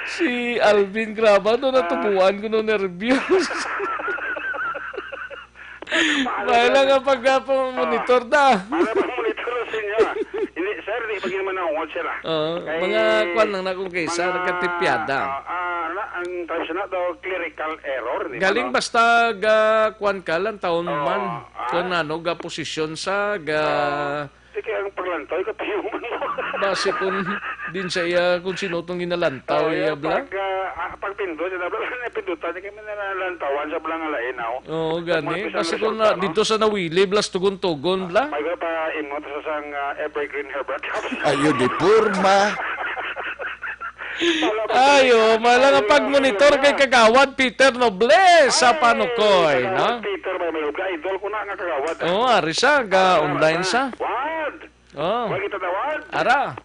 Si Alvin Graba, no natubuan ko no nervyos. May lang ang pagpapamonitor da. Para pang-monitor sa inyo. Hindi, sir, hindi pag naman nakungod sila. Mga kwan lang na kung kaysa, nagkatipyada. Ang tawag na daw, clerical error. Galing basta kwan ka lang, taon man. Kung ano, ga posisyon sa, Hindi kaya ang parlantaw, kapayuman mo. Base kung din sa iya, kung sino itong ginalantaw, iya bla. Pag pindot, pindutan, hindi kami nalantawan sa blang alain, Oo, gani. Base kung dito sa nawili, blas tugon-tugon, bla. May ka pa imot sa sang evergreen herbert. Ayo di Purma. Ayo, malang pag-monitor kay kagawad Peter Noble sa panukoy, no? Peter may malugay, idol ko na nga kagawad. Oh, ari sa ga online sa. Wad! Oh. Wag kita tawad. Ara.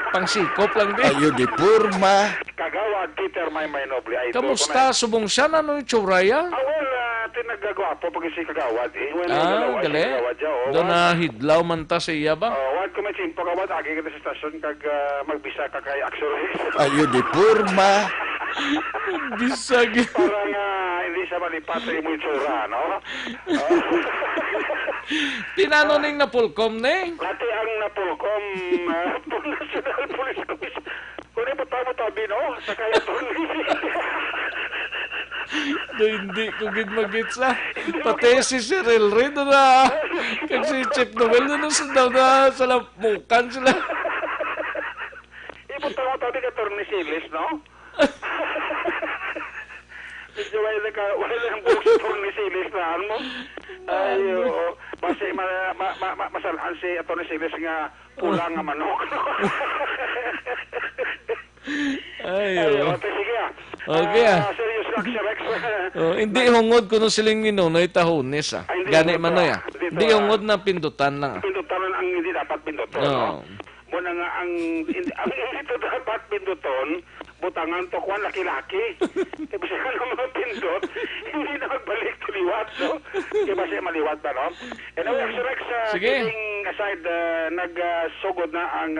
Pangsikop lang din. Ayo di purma. Kagawad Peter may noble idol. Kamusta subong siya na no itsuraya? Well, tinagagwapo pag si kagawad eh. Well, Gali. Doon na hidlaw man ta sa iya ba? Wag ko may simpo kagawad, agi kita sa stasyon kag magbisa ka kay Aksyon. Ayo di purma. Bisag. Parang hindi siya malipatay mo itsura, no? Pinanoning na pulkom ne? Dati ang napulkom, National Police Commission. Kung di ba tabi, no? Sa kaya Do hindi ko gid magitsa. Pati si Cyril Reid na. Kag si Chip Noel na sa daw na sa lamukan sila. Ibang tabi ka Tornisilis, no? Medyo wala ang buhok sa Tornisilis na mo. Ayo, basi masalaan si Tornisilis nga pulang nga manok. Ayo. Sige Okay serious action, Rex. Hindi hungod kuno siling minunoy tahones ah. Gani man ya. Hindi hungod na pindutan lang. Pindutan ang hindi dapat pinduton, no? Muna nga ang hindi dapat pinduton, butangan to kwan laki-laki. Kasi ang mga pindot, hindi na magbalik tuliwat, no? Kasi maliwat ba, no? Anyway, Rex, getting aside, nagsugod na ang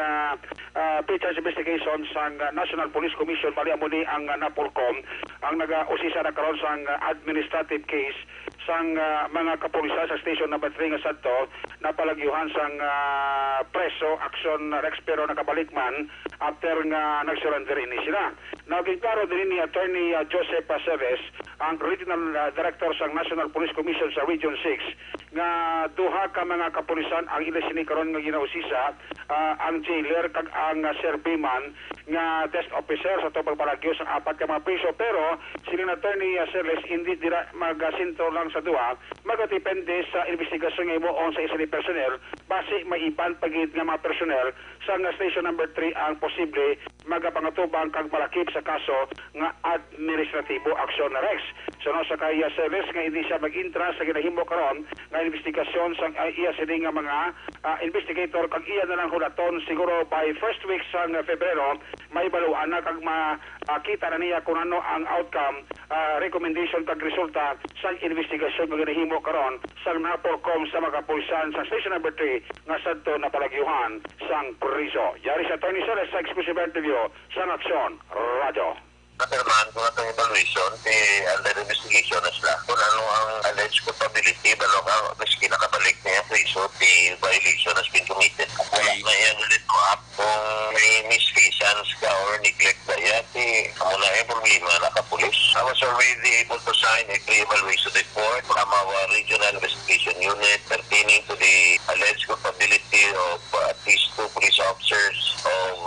pre-charge investigation sa National Police Commission, bali muli ang NAPOLCOM, ang nag-usisa na karon sa administrative case sa mga kapulisan sa station number 3 nga sadto na palagyuhan sa preso Aksyon Rex pero nakabalik man after nga nag-surrender ini sila. Naging klaro din ni Attorney Joseph Paceves, ang Regional Director sa National Police Commission sa Region 6, nga duha ka mga kapulisan ang ilasini karon nga ginausisa, ang jailer kag ang serviman nga desk officer sa to pagpalagyo sa apat ka mga priso, pero sila Attorney Celes hindi dira magasinto lang sa duha, magadepende sa investigasyon nga imo sa isa ni personnel base maiban pagid nga mga personnel sa station number 3 ang posible magapangatubang kag malakip sa kaso nga administratibo aksyon na Rex. So no sa kay Celes nga hindi siya mag-intra sa ginahimo karon nga investigasyon sa iya sini nga mga investigator kag iya na lang hulaton siguro by first week sa Febrero may baluan na kag makita na niya kung ano ang outcome, recommendation kag resulta sa investigasyon nga ginahimo karon sa NAPOLCOM sa mga kapulisan sa station number 3 nga sadto na palagyuhan sang priso. Yari sa Attorney Celes sa exclusive interview sa Aksyon Radio. Napirmahan ko na itong evaluation under investigation na sila kung ano ang alleged culpability balo ka miski nakabalik niya priso the violation has been committed. Wala na yan ulit mo up kung may misfeasance ka or neglect na yan muna yung problema nakapulis. I was already able to sign a pre-evaluation report from our regional investigation unit pertaining to the alleged culpability of at least 2 police officers of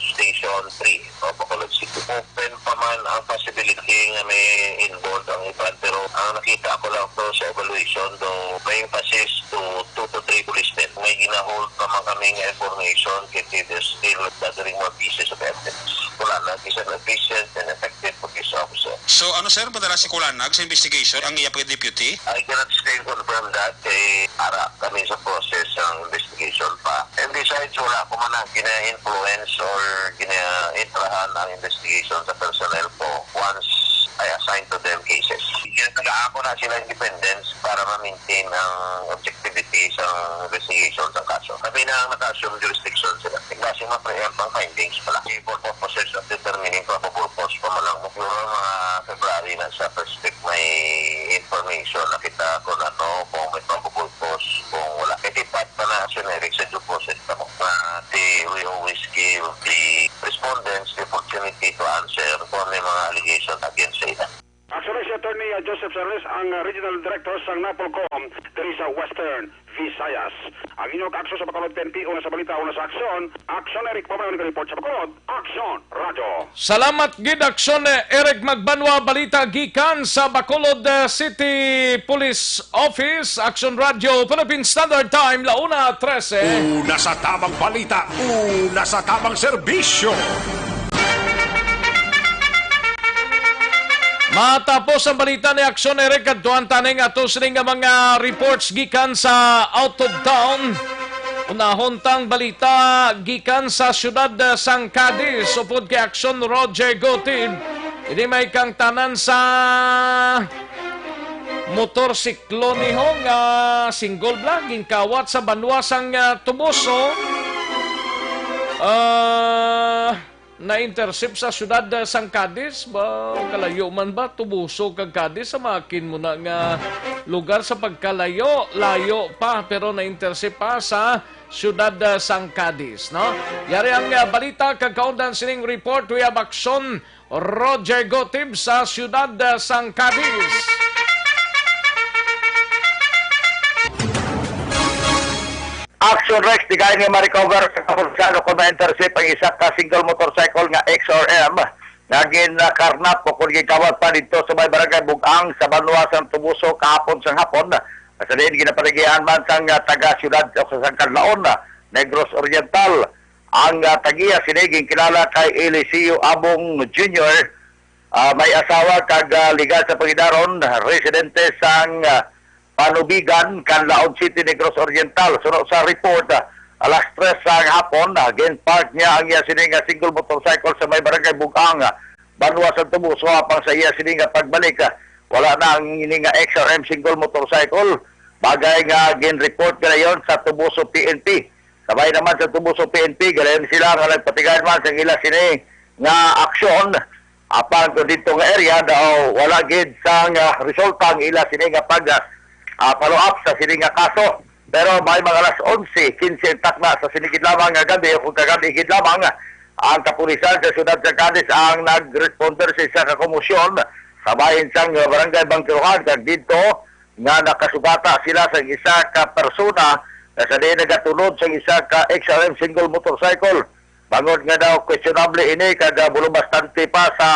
Station 3 of Bacolod City. Open pa man ang possibility nga may involved ang iban, pero ang nakita ko lang to sa evaluation though may emphasis to 2 to 3 policemen. May ginahold pa man kaming information kasi there's still gathering more pieces of evidence. Kulanag is an efficient and effective police officer. So ano sir, padala si Kulanag sa investigation ang iya deputy? I cannot still confirm that ara kami sa process ng investigation pa. And besides, wala ko man ang gina-influence or gina-intrahan ang investigation sa personnel ko once I assign to them cases. Nag-aako na sila independence para ma-maintain ang objectivity sa investigation sa kaso. Kami na ang naka-assume jurisdiction sila. Kasi ma-preempt ang findings pala. For purposes of determining probable cause pa malang siguro mga February na sa first week may information na kita kung ano, kung may probable cause, kung wala. Itipat pa na generic sa due process na we always give the respondents the opportunity to answer kung may mga allegations against sila. Actually, si Attorney Joseph Celes, ang Regional Director sa NAPOLCOM, there is a Western Visayas. Ang inyong Aksyon sa Bacolod PNP, una sa balita, una sa Aksyon. Aksyon, Eric Pamela, report sa Bacolod. Aksyon, Radio. Salamat gid Aksyon Eric Magbanwa, balita gikan sa Bacolod City Police Office. Aksyon Radio, Philippine Standard Time, 1:13. Una sa tamang balita, una sa tamang serbisyo. Matapos ang balita ni Aksyon, Eric, kadtuan taning ato sining nga mga reports gikan sa out of town. Unahon tang balita gikan sa siyudad sang Cadiz upod kay Aksyon Roger Gotib. Ini may kang tanan sa motorsiklo ni Hong single block kawat sa banwasang Tubuso. Na-intercept sa siyudad sang Cadiz ba kalayo man ba Tubuso kag Cadiz sa makin mo na nga lugar sa pagkalayo layo pa pero na-intercept pa sa siyudad sang Cadiz, no? Yari ang balita kag kaundan sining report we have Aksyon Roger Gotib sa siyudad sang Cadiz. Aksyon Rex, di kaya nga ma-recover sa kapulisano kung na-intercept ang isa ka single motorcycle nga XRM naging karnap o kung gikawat pa dito sa may barangay Bugang sa Banwasan Tubuso kahapon sang hapon. Sa din ginapaligian man sang taga-syudad o sa Kanlaon, Negros Oriental. Ang tagiya siniging kilala kay Eliseo Abong Jr. May asawa kag ligal sa Pangidaron, residente sang Panubigan, Canlaon City, Negros Oriental. Sunod sa report, alas 3 sa hapon, again park niya ang iya sining single motorcycle sa may barangay Bugang, Banwasan Tubuso. Apang sa iya sining pagbalik, wala na ang ining XRM single motorcycle. Bagay nga gin-report ka na sa Tubuso PNP. Sabay naman sa Tubuso PNP, galayan sila nga nagpatigayan man sa ila sining nga aksyon. Apang dito nga area, daw wala gid sang resulta ang ila sining nga follow up sa sining nga kaso. Pero may mga alas 11:15 takna sa sinigid lamang nga gabi o kagabi higit lamang ang kapulisan sa siyudad sa Cadiz ang nag-responder sa isa ka komosyon sa bahin sang barangay Bangkiruhan kag dito nga nakasugata sila sa isa ka persona na sa din nagatulod sa isa ka XRM single motorcycle. Bangod nga daw questionable ini kag bulo bastante pa sa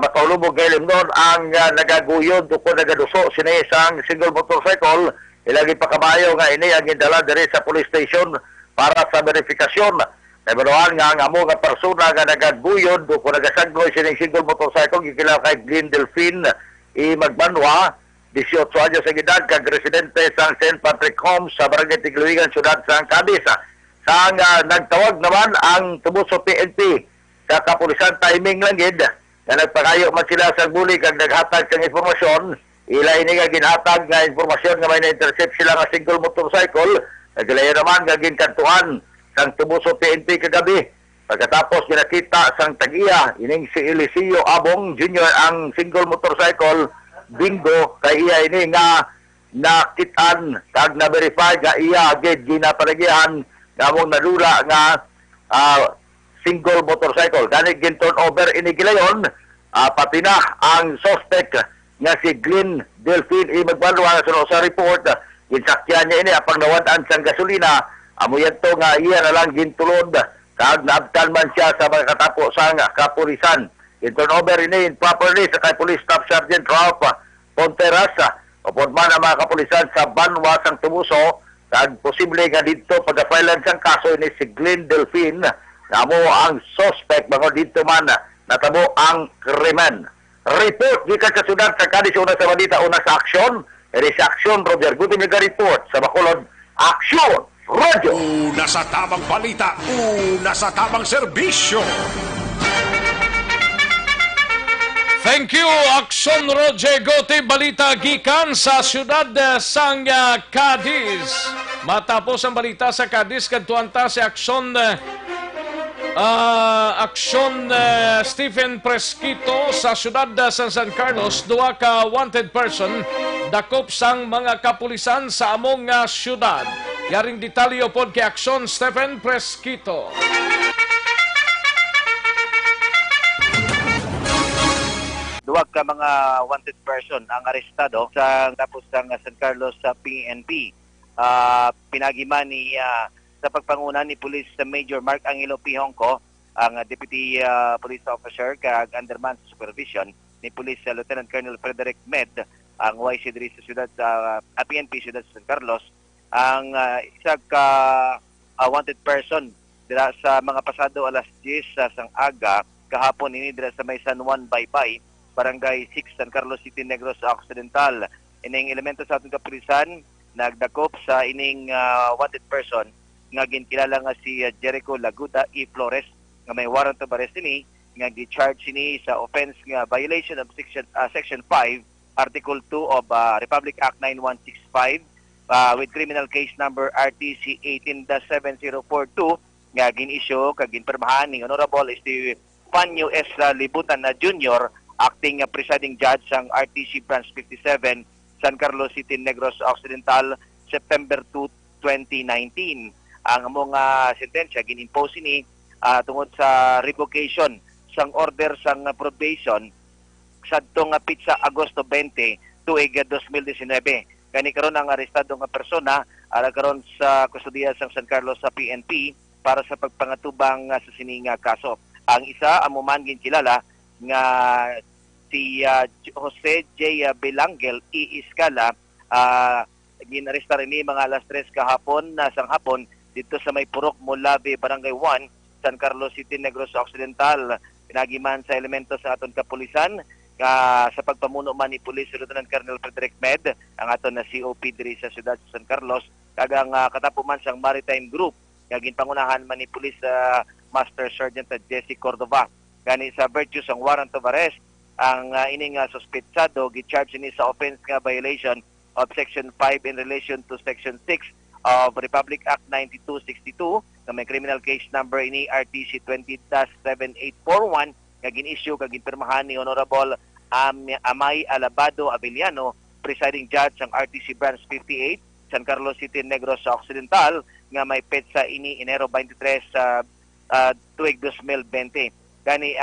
makaulubog kay Limnon ang nagaguyod o kung nagaduso sina isang single motorcycle. Ilagi pa kamayo nga ini ang indala diri sa police station para sa verifikasyon. Nabaroan nga ang amo nga persona nga nagaguyod o kung nagasagloy sina single motorcycle gikilala kay Glenn Delphine Magbanwa, 18 anyos ang edad, kag residente sa St. Patrick Homes sa Barangay Tigluigan, siyudad sa Cadiz. Sang nagtawag naman ang Tubuso PNP sa kapulisan timing lang gid na nagpakayo man sila sa Bulig kag naghatag sang informasyon. Ila ini nga ginhatag nga informasyon nga may na-intercept sila nga single motorcycle. Naglayo naman nga ginkantuan sang Tubuso PNP kagabi. Pagkatapos ginakita sang tagiya ining si Eliseo Abong Jr. ang single motorcycle bingo kay iya ini nga nakitaan kag na-verify nga iya gid ginapalagihan nga mong nadula nga single motorcycle. Kani gin-turn over ini gilayon, pati na ang suspect nga si Glenn Delphine Magbanwa sunod sa report. Ginsakyan niya ini apang nawadaan sang gasolina. Amuyan to nga iya na lang gintulod kag naabtan man siya sa mga katapo sang kapulisan. Gin-turn over ini properly sa kay Police Staff Sergeant Ralph Ponteras. Upod man ang mga kapulisan sa Banwa sang Tubuso kag posible nga dito pag-filean sang kaso ini si Glenn Delphine. Namo ang suspect bago dito man natabo ang krimen. Report gikan sa siyudad sa Cadiz, una sa Balita, una sa Aksyon. Eri sa Aksyon, Roger Guti report sa Bacolod. Aksyon! Radio! Una sa tamang balita, una sa tamang serbisyo. Thank you, Aksyon Roger Gote, balita gikan sa siyudad sang Cadiz. Matapos ang balita sa Cadiz, kadtuanta si Aksyon Stephen Presquito sa siyudad sa San Carlos. Duwa ka wanted person dakop sang mga kapulisan sa among siyudad. Yaring detalyo pod kay Aksyon Stephen Presquito. Duwag ka mga wanted person ang arestado sa tapos ng San Carlos sa PNP. Pinagiman ni sa pagpangunan ni Police Major Mark Angelo P. Hongko, ang Deputy Police Officer kag underman sa supervision ni Police Lieutenant Colonel Frederick Med, ang YC diri sa siyudad sa PNP siyudad sa San Carlos, ang isa ka wanted person dira sa mga pasado alas 10 sa sang aga kahapon ini dira sa may San Juan Baybay Barangay 6, San Carlos City, Negros Occidental. Ining elemento sa atong kapulisan nagdakop sa ining wanted person nga ginkilala nga si Jericho Laguta E. Flores nga may warrant of arrest ni nga gi-charge ni sa offense nga violation of Section 5, Article 2 of Republic Act 9165 with criminal case number RTC 18-7042 nga gin-issue kag ginpermahan ni Honorable Panyo S. Libutan na Jr., acting presiding judge sang RTC Branch 57, San Carlos City, Negros Occidental, September 2, 2019. Ang mga sentensya gin-impose ni tungod sa revocation sang order sang probation sadtong pitsa Agosto 20 tuig 2019. Kani karon ang arestado nga persona ara karon sa kustodiya sang San Carlos sa PNP para sa pagpangatubang sa sining kaso. Ang isa amo man ginkilala nga si Jose J. Belangel E. Iskala, ginaresta rin ni mga alas 3 kahapon sang hapon dito sa may Purok Mulabi, Barangay 1, San Carlos City, Negros Occidental. Pinagiman sa elemento sa aton kapulisan sa pagpamuno man ni Police Lieutenant Colonel Frederick Med, ang aton na COP diri sa siyudad sa San Carlos, kagang katapo man sang Maritime Group, kaging pangunahan man ni Police Master Sergeant Jesse Cordova. Gani sa virtue sang warrant of arrest, ang ining suspetsado gi-charge ni sa offense nga violation of Section 5 in relation to Section 6 of Republic Act 9262 na may criminal case number ini RTC 20-7841 nga gin-issue kag ginpirmahan ni Honorable Amay Alabado Avellano, presiding judge ng RTC Branch 58, San Carlos City, Negros Occidental, nga may petsa ini Enero 23 tuig 2020. Gani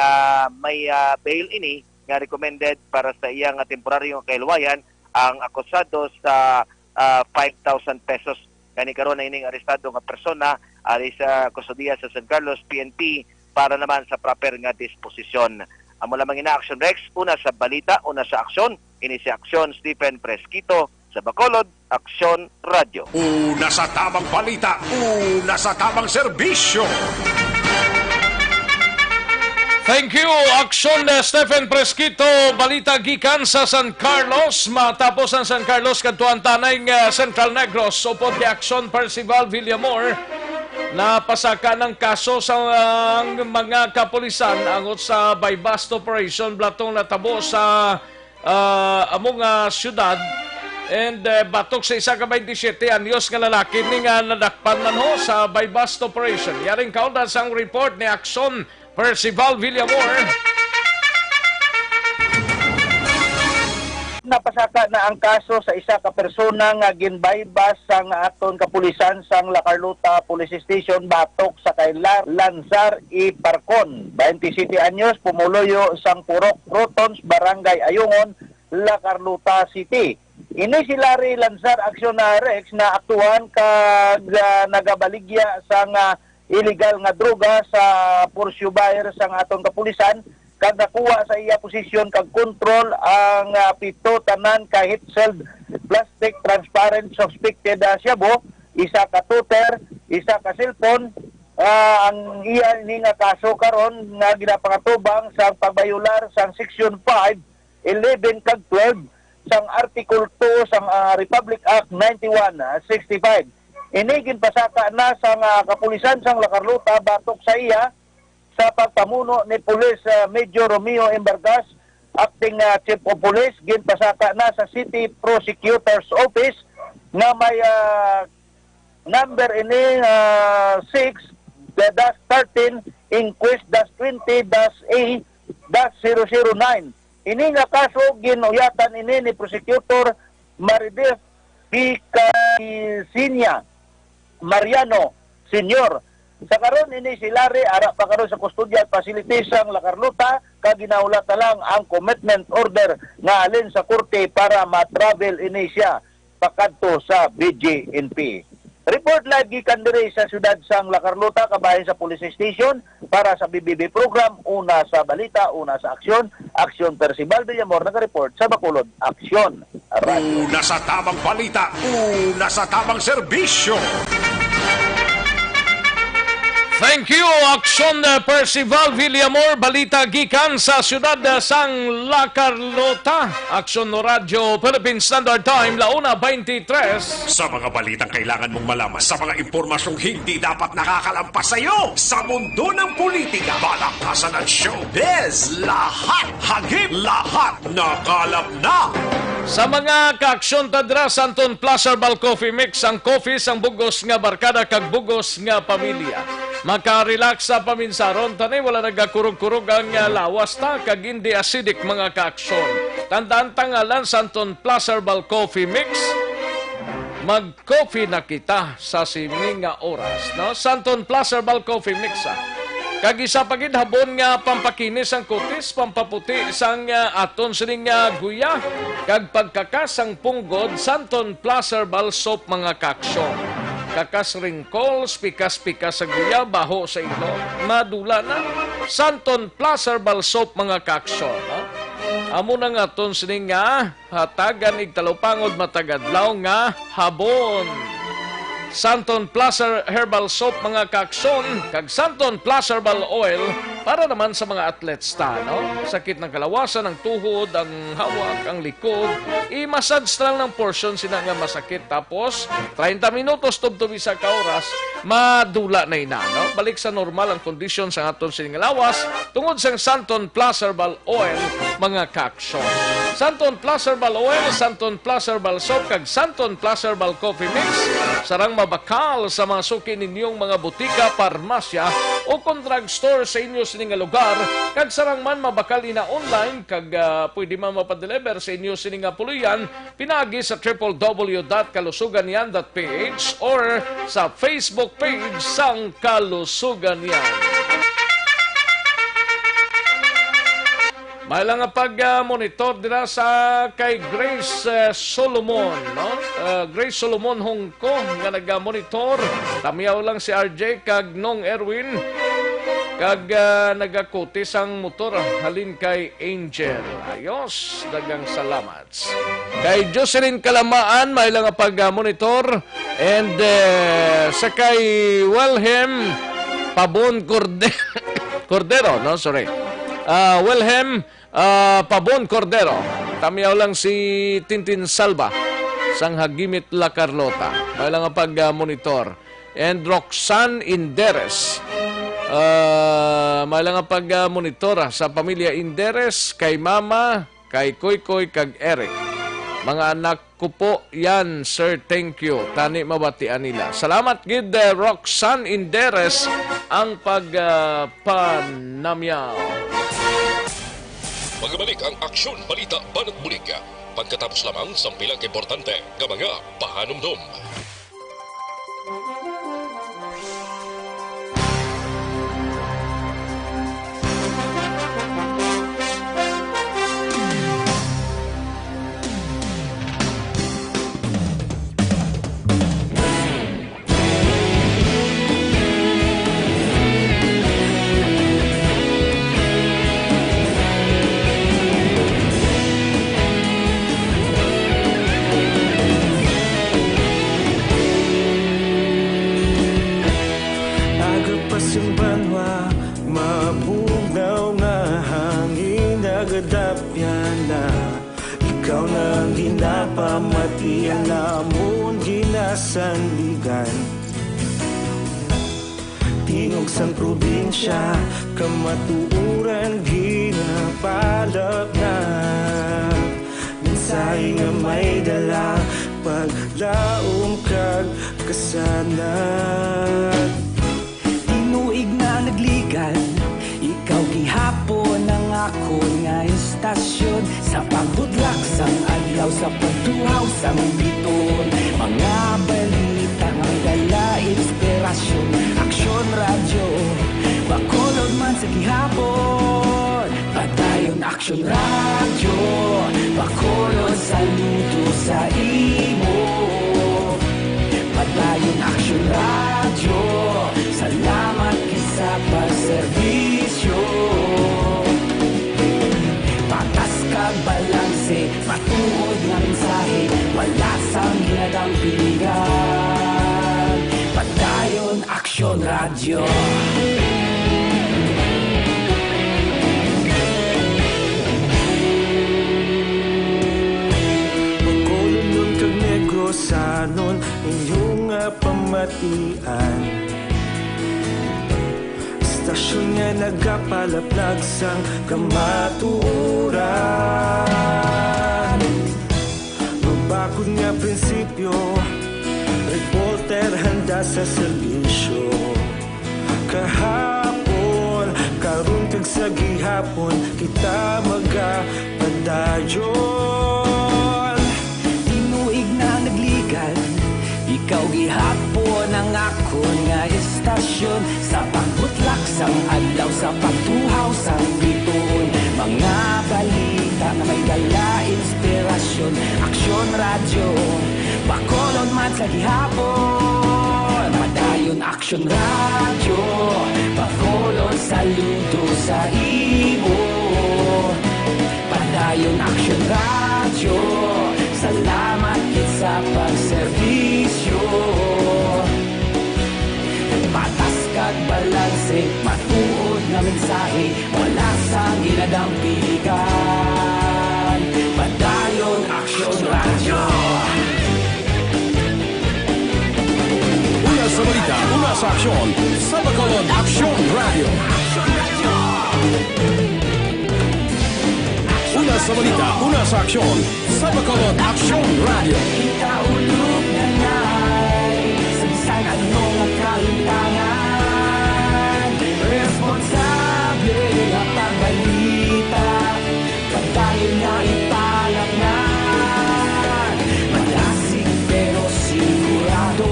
may bail ini nga recommended para sa iyang temporaryong kailwayan ang akusado sa 5,000 pesos. Gani karon na ining arestado nga persona ali sa kustodiya sa San Carlos PNP para naman sa proper nga disposisyon. Amo lamang ina Aksyon Rex, una sa balita, una sa aksyon. Ini si Aksyon Stephen Fresquito sa Bacolod, Aksyon Radio. Una sa tamang balita, una sa tamang serbisyo. Thank you, Aksyon Stephen Fresquito. Balita gikan sa San Carlos. Matapos ang San Carlos kadtuan tanay Central Negros. Upod ni Aksyon Percival Villamor, napasaka ng kaso sa mga kapulisan angot sa bypass operation blatong natabo sa among syudad. And batok sa isa ka 27 anyos nga lalaki ni nga nadakpan man ho sa bypass operation. Yaring kaundan sang report ni Aksyon Percival Villamor. Napasaka na ang kaso sa isa ka persona nga ginbaybas sang aton kapulisan sang La Carlota Police Station batok sa kay Lanzar E. Parcon, 27 anyos, pumuloyo sang Purok Rotons, Barangay Ayungon, La Carlota City. Ini si Larry Lanzar Aksyon Rex na aktuhan kag nagabaligya sang illegal nga droga sa Porsche buyer sang aton kapulisan kag nakuha sa iya posisyon kag kontrol ang pito tanan ka heat-sealed plastic transparent suspected shabu, isa ka tuter, isa ka cellphone. Ang iya ni nga kaso karon nga ginapangatubang sa pagbayular sang Section 5, 11 kag 12 sang Article 2 sang Republic Act 9165. Ini ginpasaka na sa kapulisan sang La Carlota batok sa iya sa pagpamuno ni Police Major Romeo Embargas, acting Chief of Police. Ginpasaka na sa City Prosecutor's Office na may number ini 6-13 Inquest -20-A-009. Ini nga kaso ginuyatan ini ni Prosecutor Maridef Vicasinia Mariano Senior. Sa karon ini si Larry ara pa karon sa custodial facilities sang La Carlota kag ginaulat na lang ang commitment order nga alin sa korte para ma-travel ini siya pakadto sa BGNP. Report live gikan diri sa siyudad sang La Carlota kabahin sa police station para sa BBB program, una sa balita, una sa aksyon. Aksyon Percival Villamor nag-report sa Bacolod, Aksyon Radio. Una sa tamang balita, una sa tamang serbisyo. Thank you, Aksyon Percival Villamor, balita gikan sa siyudad sang La Carlota. Aksyon no Radyo, Philippine Standard Time, 1:23. Sa mga balitang kailangan mong malaman, sa mga impormasyong hindi dapat nakakalampas sa iyo, sa mundo ng politika, balakasan ng showbiz, lahat, hagip, lahat, nakalap na. Sa mga kaaksyon tadra sa Anton Plaza Herbal Coffee Mix, ang coffee sang bugos nga barkada kag bugos nga pamilya. Maka-relax sa paminsaron, tanay wala nagakurog-kurog ang lawas ta, kag hindi acidic mga kaaksyon. Tandaan tangalan sa Anton Plaza Herbal Coffee Mix, mag-coffee na kita sa sining nga oras. No? Sa Anton Plaza Herbal Coffee Mix, kag isa pagid habon nga pampakinis ang kutis, pampaputi sang aton sining guya, kag pagkakasang punggod, Santon Plaza Herbal Soap mga kaaksyon. Kakas wrinkles, pikas-pikas sa guya, baho sa ilo, madula na. Santon Plaza Herbal Soap mga kaaksyon. Amo na nga aton sining hatagan igtalupangod matagadlaw nga habon. Santon Plaza Herbal Soap mga kaaksyon, kag Santon Plaza Herbal Oil para naman sa mga athletes ta, no? Sakit ng kalawasan, ang tuhod, ang hawak, ang likod, i-massage lang ng portion sila nga masakit. Tapos, 30 minutos tubtubi sa kauras, madula na ina, no? Balik sa normal ang kondisyon sa aton sining lawas tungod sa Santon Plaza Herbal Oil mga kaaksyon. Santon Plaza Herbal Oil, Santon Plaza Herbal Soap, kag Santon Plaza Herbal Coffee Mix, sarang mabakal sa mga suki ninyong mga butika, parmasya o kung drugstore sa inyo sining lugar, kag sarang man mabakal ina online, kag pwede man mapadeliver sa inyo sining puluyan, pinagi sa www.kalusuganyan.ph or sa Facebook page sang Kalusuganyan. May lang pag-monitor dira sa kay Grace Solomon, no? Grace Solomon Hong Kong nga nag-monitor. Tamiyaw lang si RJ kag Nong Erwin kag nagakutis ang motor halin kay Angel. Ayos, dagang salamat. Kay Jocelyn Kalamaan may lang pag-monitor and sa kay Wilhelm Pabon Cordero, no, sorry. Wilhelm Pabon Cordero. Tamiyaw lang si Tintin Salva sang Hagimit La Carlota. May lang pag-monitor. And Roxanne Inderes. May lang pag-monitor sa pamilya Inderes, kay Mama, kay Koy, kag Eric. Mga anak ko po yan, sir, thank you. Tani mabatian nila. Salamat gid Roxanne Inderes ang pagpanamyaw. Magbalik ang Aksyon Balita Banat Bulig. Pagkatapos lamang sa pilang importante ng mga pahanumdum. Ikaw nang ginapamatian namon ginasandigan. Tingog sang probinsya, kamatuuran ginapalap na. Minsay nga may dala, paglaom kag kasanat. Tinuig na nagligan, ikaw gihapon ang ako nga istasyon. Sa pagbudlak sang adlaw, sa pagtuhaw sang biton. Mga balita ang dala, inspirasyon. Aksyon radyo, bakolod man sa gihapon. Padayon Aksyon radyo, bakolod saludo sa imo. Padayon Aksyon radyo, salamat isa pa serbisyo. Patas kag balanse, patuod nga mensahe, wala sang ginadampingan. Padayon Aksyon radyo. Radyo. Pagkulong kag negosanon inyong pamatian. Stasyon nga nagapalaplag sang kamaturan. Mabakod nga prinsipyo, reporter handa sa serbisyo. Kahapon, karun kag sa gihapon, kita magapadayon. Tinuig na nagligan, ikaw gihapon ang akon nga istasyon. Sa pagbutlak sang adlaw, sa pagtuhaw sang bituon. Mga balita na may dala inspirasyon. Aksyon radyo, Bacolod man sa gihapon. Padayon Aksyon radyo, Bacolod saludo sa imo. Padayon Aksyon radyo, salamat kit sa pagserbisyo. Patas kag balanse, matuod na mensahe, wala sa ginadampigan. Padayon Aksyon radyo. Una sa balita, una sa aksyon, sa Bacolod Aksyon Radio. Una sa balita, una sa aksyon, sa Bacolod Aksyon Radio. Ikaulog na ngay, sansan anong kalintangan. Responsable ang pagbalita, pagdayon na ipalat na. Malasig pero sigurado,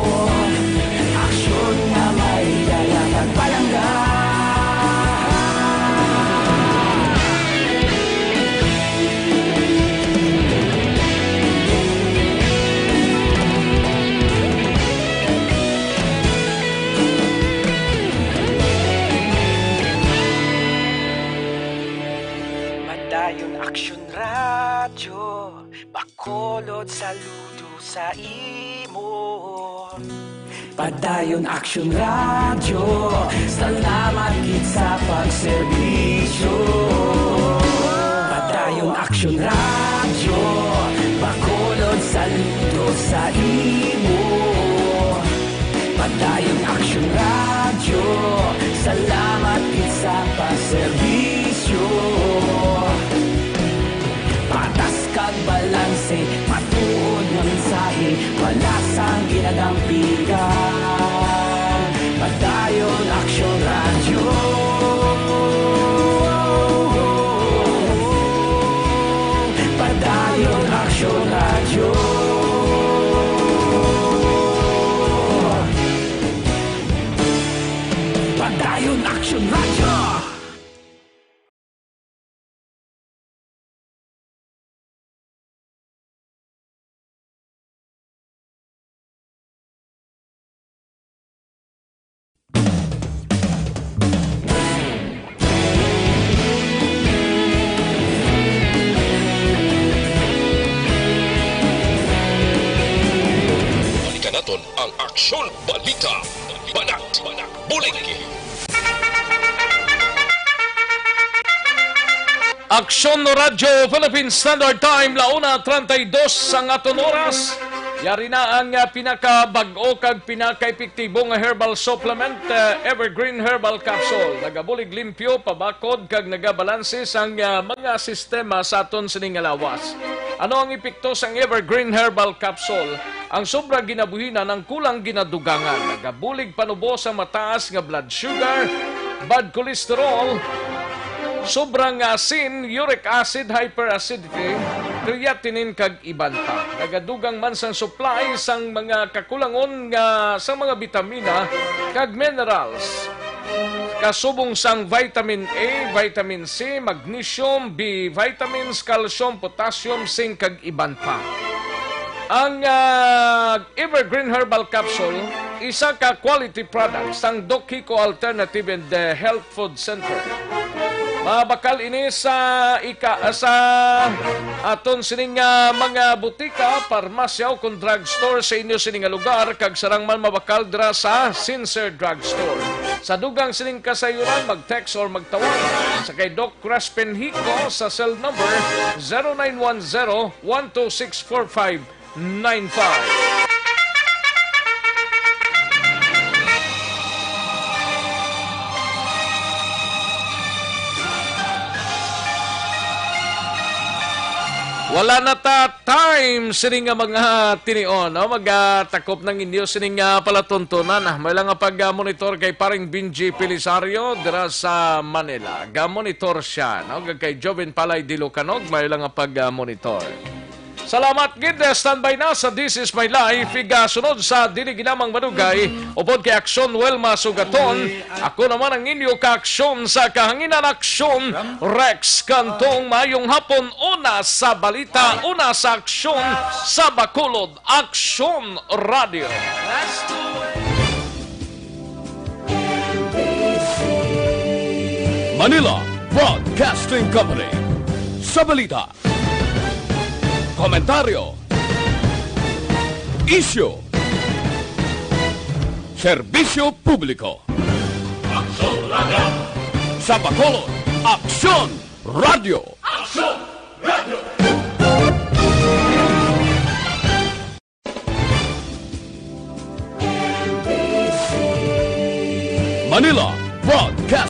aksyon na may dalatag palangga. Padayon Aksyon radyo, Bacolod saludo sa imo. Padayon Aksyon radyo, salamat kit sa pagserbisyo. Padayon Aksyon radyo, Bacolod saludo sa imo. Padayon Aksyon radyo, salamat kit sa pagserbisyo. Patas kag balanse, matuod nga mensahe, wala sang ginadampigan. Padayon Aksyon radyo. Padayon Aksyon radyo. Padayon Aksyon radyo. Balikan naton ang Aksyon Balita. Banat, Bulig. Aksyon no Radyo Philippine Standard Time, 1:32 ang aton oras. Yari na ang pinakabag-o kag pinaka-epektibo nga herbal supplement, Evergreen Herbal Capsule. Nagabulig limpyo, pabakod kag nagabalanse sang mga sistema sa aton sining lawas. Ano ang epekto sang Evergreen Herbal Capsule? Ang sobra ginabuhinan ng kulang ginadugangan. Nagabulig panubo sa mataas nga blood sugar, bad cholesterol, sobrang asin, uric acid, hyperacidity, creatinine kag iban pa. Nagadugang man sang supply sang mga kakulangon nga sa mga vitamina kag minerals. Kasubong sang vitamin A, vitamin C, magnesium, B vitamins, calcium, potassium, zinc kag iban pa. Ang Evergreen Herbal Capsule, isa ka quality product sang Doc Kiko Alternative and Health Food Center. Mabakal ini sa aton sining mga butika, parmasya o kung drugstore sa inyo sining lugar, kag sarang man mabakal dira sa Sincere Drugstore. Sa dugang sining kasayuran, mag-text or magtawag sa kay Doc Crispin Hico sa cell number 0910-1264595. Wala na ta time sining nga mga tinion, no? Magtakop ng inyo sining nga palatuntunan. May lang nga pag-monitor kay paring Benji Pelisario dira sa Manila. Ga-monitor siya, no? Kay Joven Palay Dilocanog, may lang nga pag-monitor. Salamat gid, standby na sa This Is My Life. Sunod sa dili ginamang madugay upod kay Aksyon Welma Sugaton. Ako naman ang inyo ka-aksyon sa kahanginan aksyon, Rex Cantong. Mayong hapon, una sa balita, una sa aksyon sa Bacolod, Aksyon Radio. Manila Broadcasting Company. Sa balita, komentaryo, isyu, serbisyo publiko. Aksyon Radio. Sa Bacolod, Aksyon Radio. Aksyon Radio. Manila Broadcasting